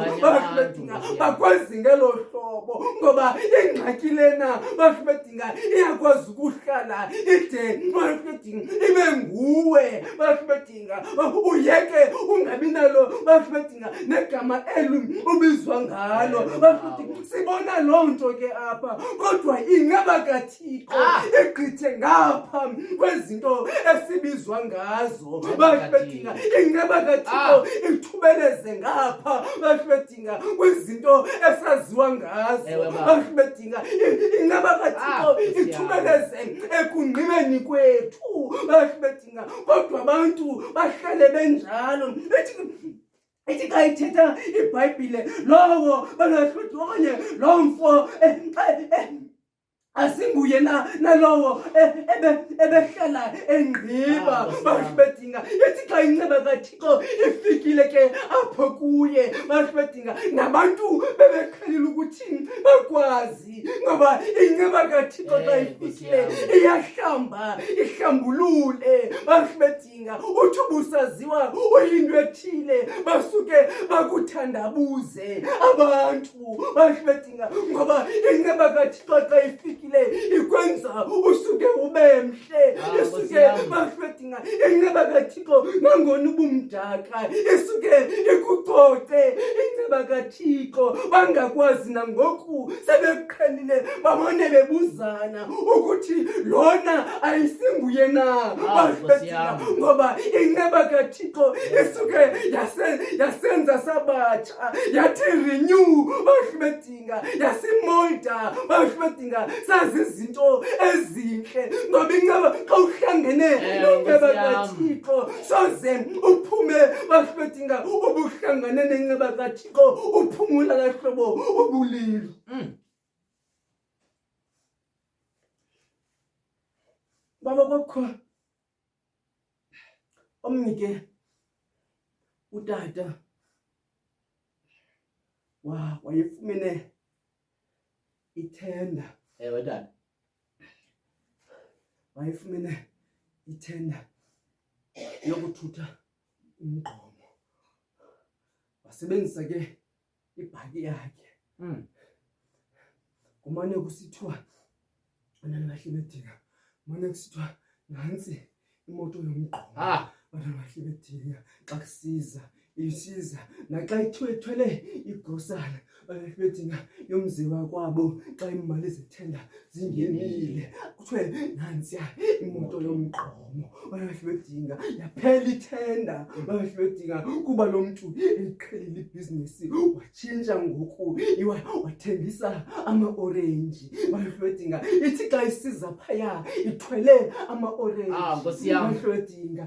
bedinga bakwazi ngelo hlobo ngoba ingxaki lena bedinga iyakwazi ukuhlala ide bedinga ibe nguwe bedinga uyeke ungabi nalo bedinga negama eli ubizwa ngalo bedinga sibona loo nto ke apha kodwa inceba kaThixo igqithe ngapha kwezinto esibizwa ngazo bedinga inceba kaThixo ithubeleze ngapha bedinga kwizinto esaziwa ngazo bedinga inceba kaThixo ithubeleze ekungqibeni kwethu bedinga kodwa abantu bahlale benjalo ithi xa ithetha iBhayibhile lowo okanye loo mfo asinguye nalowo ebehlala engqiba bedinga ithi xa inceba kaThixo ifikile ke apho kuye bedinga nabantu bebekhalile ukuthi bakwazi ngoba inceba kaThixo xa ifikile iyahlamba ihlambulule bedinga uthi ubusaziwa uyinto ethile basuke bakuthandabuze abantu bedinga ngoba inceba kaThixo xa ifikile ikwenza usuke ube mhle isuke bedinga inceba kaThixo nangona ubumdaka isuke ikucoce inceba kaThixo bangakwazi nangoku sebeqhelile babone bebuzana ukuthi lona ayisinguye na bedinga ngoba inceba kaThixo isuke yasenza sabatsha yathi renew bedinga yasimolda bedinga sazi izinto ezinhle ngoba inceba xa uhlangene nenceba kaThixo soze uphume bedinga ubuhlangane nenceba kaThixo uphumula kahlobo ubulilo baba kwakho omnike utata wayefumene ithenda Ewe tata. wayefumene ithenda yokuthutha umgqomo wasebenzisa ke ibhaki yakhe kumane kusithiwa abantwana bahle bedinga kumane kusithiwa nantsi imoto yomgqomo abantwana bahle bedinga xa kusiza isiza naxa ithwele igrosana bedinga yomziwa kwabo xa imali zethenda zingenile kuthiwe nansiya imoto yomgqomo bayahlwedinga yaphela ithenda bayahlwedinga kuba lo muntu eqhelile ibhizinisi watshintsha ngoku wathengisa ama-orange bayahlwedinga ithi xa isiza phaya ithwele ama-orange Nkosi yami. bayahlwedinga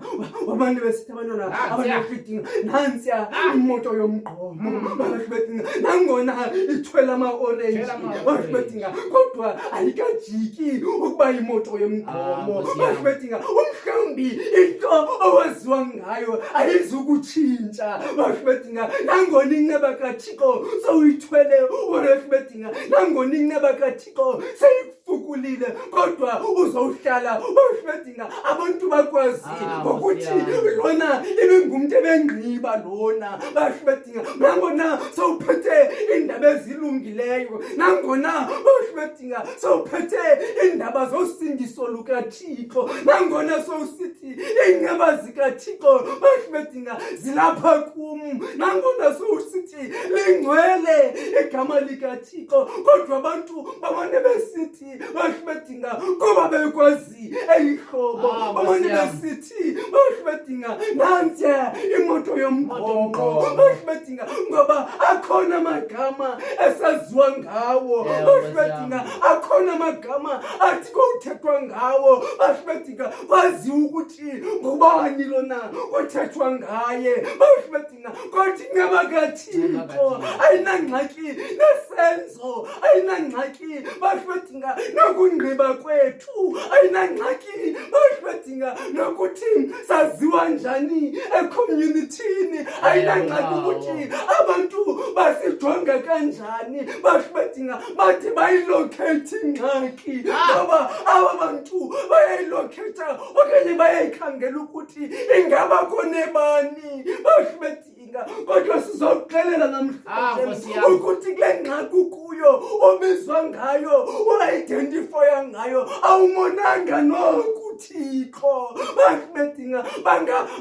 abantu besithi abantwana abayahlwedinga nansiya imoto yomgqomo bayahlwedinga nangona ithwele ama-orange bayahlwedinga kodwa ayikajiki ukuba imoto yomgqomo bayahlwedinga umhlawumbi into owaziwa ngayo ayizukutshintsha bayahlwedinga nangona inceba kaThixo sowuyithwele bayahlwedinga nangona inceba kaThixo seyikufukulile kodwa uzowuhlala bayahlwedinga abantu bakwazi ngokuthi lona ibingumuntu ebengqiba lona bayahlwedinga nangona sowuphethe indaba ezilungileyo nangona bayahlwedinga sowuphethe indaba zosindiso lukaThixo nangona sowusithi inceba zikaThixo bayahlwedinga zilapha kum nangona sowusithi lingcwele igama likaThixo kodwa abantu bamane besithi bayahlwedinga kuba bekwazi eyihlobo bamane besithi bayahlwedinga nansiya imoto yomgqomo bayahlwedinga ngoba akhona amagama esaziwa ngawo bayahlwedinga akhona amagama athi kuthethwa ngawo bayahlwedinga bazi ukuthi ngubani lona kuthethwa ngaye bayahlwedinga kodwa inceba kaThixo ayinangxaki nesenzo ayinangxaki bayahlwedinga nokungqiba kwethu ayinangxaki bayahlwedinga nokuthi saziwa njani ecommunity-ni ayinangxaki ukuthi abantu basijonga kanjani bayahlwedinga bathi bayilocate ingxaki ngoba aba bantu bayayilocata okanye bayayikhangela ukuthi ingaba konebani bayahlwedinga kodwa sizokuxelela namhlanje ukuthi kule ngxaki ukuyo obizwa ngayo uyidentifya ngayo awumonanga nokuThixo bayahlwedinga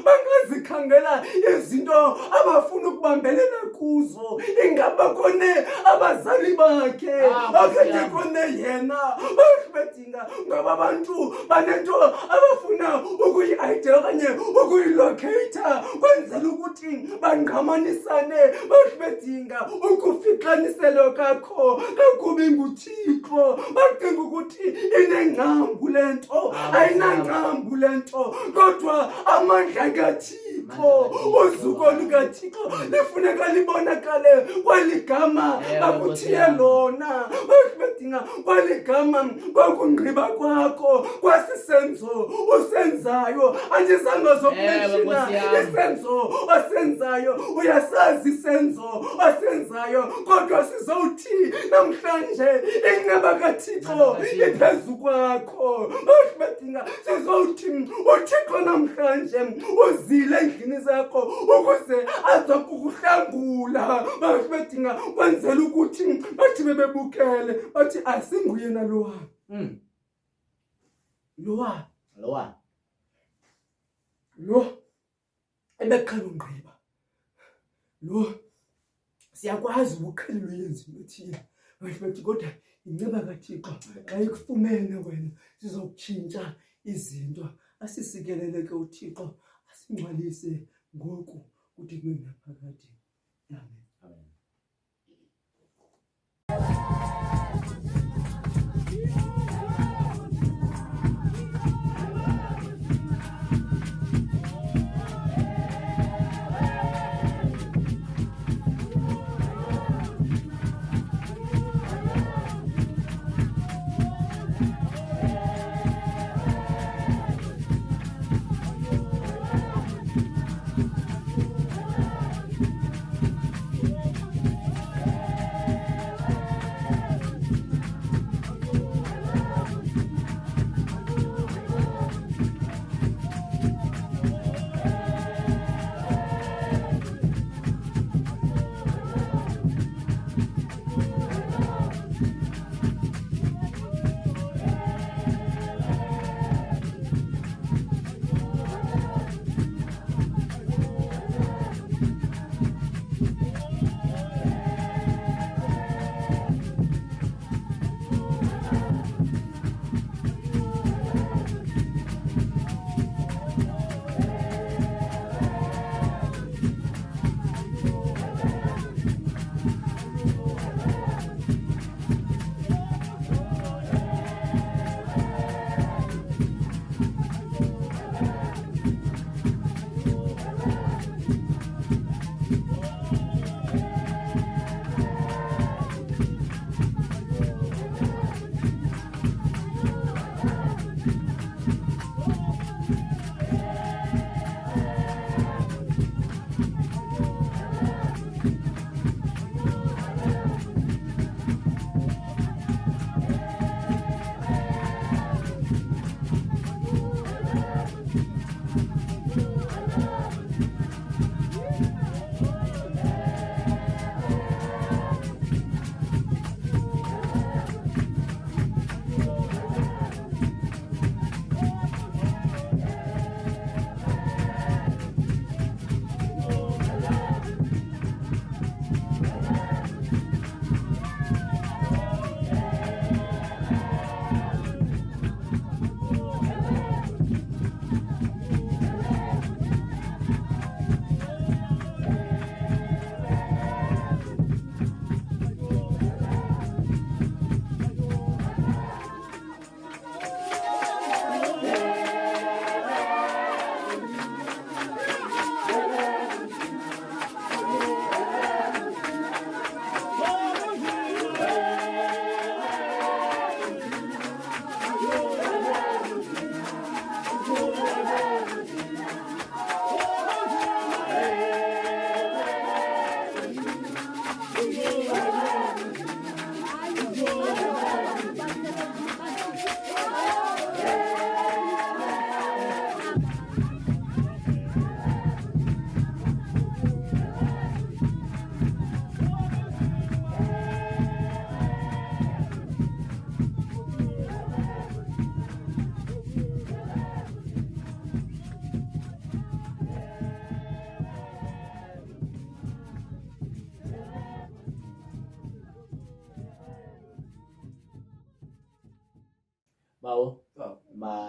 bangazikhangela izinto abafuna ukubambelela kuzo ingaba kone abazali bakhe okanye kone yena bayahlwedinga ngoba abantu banento abafuna ukuyi-idea okanye ukuyilocata kwenzela ukuthi bangqamanisane bayahlwedinga ukufixaniselo kakho kakubi nguThixo bacinga ukuthi inengcambu le nto ayinangcambu le nto kodwa amandla kaThixo uzuko lukaThixo lifuneka libonakale kwaligama akuthiye lona bayahlwedinga kwaligama kwakungqiba kwakho kwasisenzo usenzayo andizange zokumenshina isenzo osenzayo uyasazi isenzo osenzayo kodwa sizowuthi namhlanje inceba kaThixo iphezu kwakho bayahlwedinga sizowuthi uThixo namhlanje uzile endlini zakho ukuze azokukuhlangula bayahlwedinga kwenzela ukuthi bathi bebebukele bathi asinguye nalowa lo ebeqala ungqiba lo siyakwazi ukuqhelela uyenza into ethile bathi kodwa inceba kaThixo xa ikufumene wena sizokutshintsha izinto asisikeleleke uThixo asingcwalise ngoku kuthi kube naphakade amen.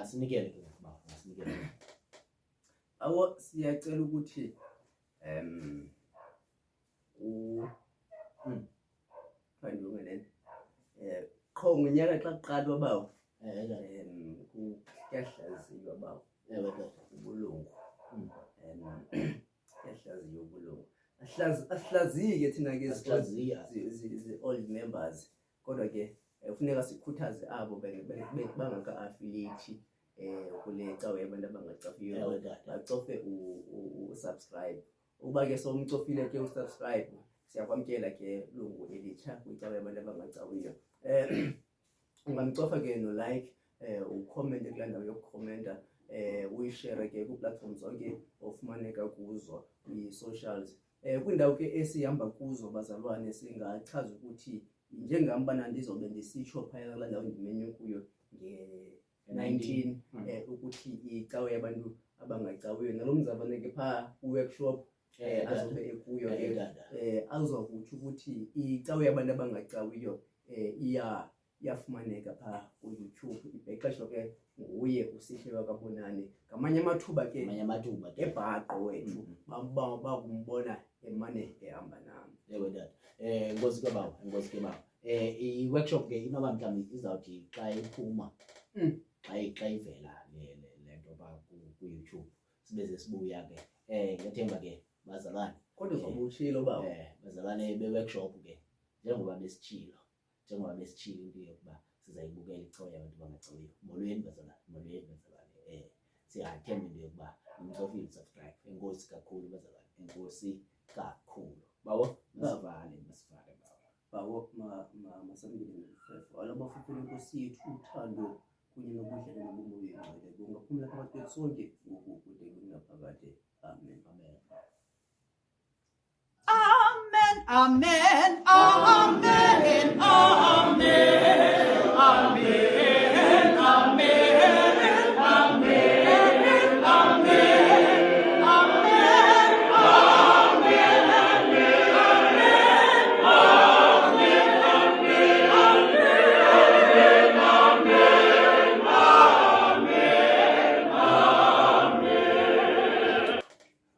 masinikele ke baba, masinikele. Awo siyacela ukuthi fanele qho ngonyaka xa kuqalwa bawo kuyahlaziywa bawo ubulungu kuyahlaziywa ubulungu asihlazike thina ke Asihlaziya. old members kodwa ke kufuneka sikhuthaze abo bangaka-affiliate kule cawe yabantu abangacafiyo bacofe usubscribe ukuba ke somcofile ke usubscribe siyakwamkela ke lungu elitsha kwicawe yabantu abangacawiyo ungamcofa ke no-like ucommente kulaa ndawo yokukhomenta uyishare ke kwi-platform zonke ofumaneka kuzo i-socials kwiindawo ke esihamba kuzo bazalwane singachaza ukuthi njengam bana ndizobe ndisitsho phaya kulaa ndawo ndimenywe kuyo nge-19 ukuthi icawe yabantu abangacawiyo nalo mzabane ke phaa kwi-workshop azobe ekuyo ke azokutsho ukuthi icawe yabantu abangacawiyo iyafumaneka phaa ku-YouTube ibhexesho ke nguye uSihle wakabonani ngamanye amathuba ke ebhaqo wethu bakumbona emane ehamba nami. Ewe dad. Inkosi ke baba, inkosi ke baba. I-workshop ke inoba mhlawumbi izawuthi xa iphuma xa ivela le nto phaa ku-YouTube sibe sibuya ke ngethemba ke bazalwane Kodwa uzobe utshilo baba. Bazalwane be-workshop ke njengoba besitshilo into yokuba sizayibukela icawe yabantu bangacawiyo. Molweni bazalwane, siyathemba into yokuba nimcofile subscribe. Enkosi kakhulu bazalwane, enkosi kakhulu. Bawo masivale Bawo masambile ngefefe alabafufuna inkosi yethu uthando kunye nobudlelwane nobumoya engcwele kungaphumula phakathi kwethu sonke ngoku kude kunaphakade. Amen. Amen, amen, amen, amen, amen, amen, amen,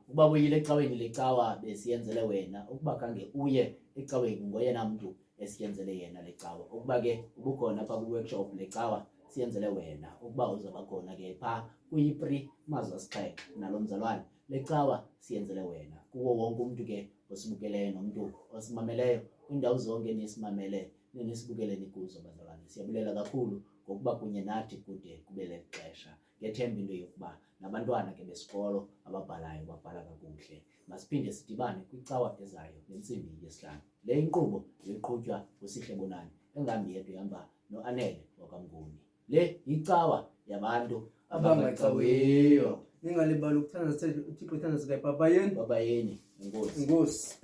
ukuba buyile ecaweni lecawa besiyenzele wena, ukuba kange uye ecaweni ngoyena mntu esiyenzele yena lecawa, ukuba ke ubukhona phaa kwi-workshop lecawa siyenzele wena, ukuba uzaba khona ke phaa kuyi-pre mazasixhenxe nalo mzalwane lecawa siyenzele wena, kuwo wonke umntu ke osibukeleyo nomntu osimameleyo kwiindawo zonke nisimamele nisibukeleni kuzo bazalwane. Siyabulela kakhulu ngokuba kunye nathi kude kube le xesha, ngethemba into yokuba nabantwana ke besikolo ababhalayo babhala kakuhle. Masiphinde sidibane kwicawa ezayo ngentsimbi yesihlanu. Le inkqubo iqhutywa nguSihle Bonani, engambi yedwa ihamba no-Anele wakamnguni. Le yicawa yabantu Abangacawiyo. Ningalibali ukuthandaza uThixo uthandaza kaBabayeni. Babayeni, inkosi. Inkosi.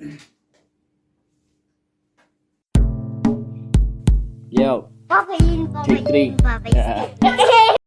Yo, Papa, Take three. Papa.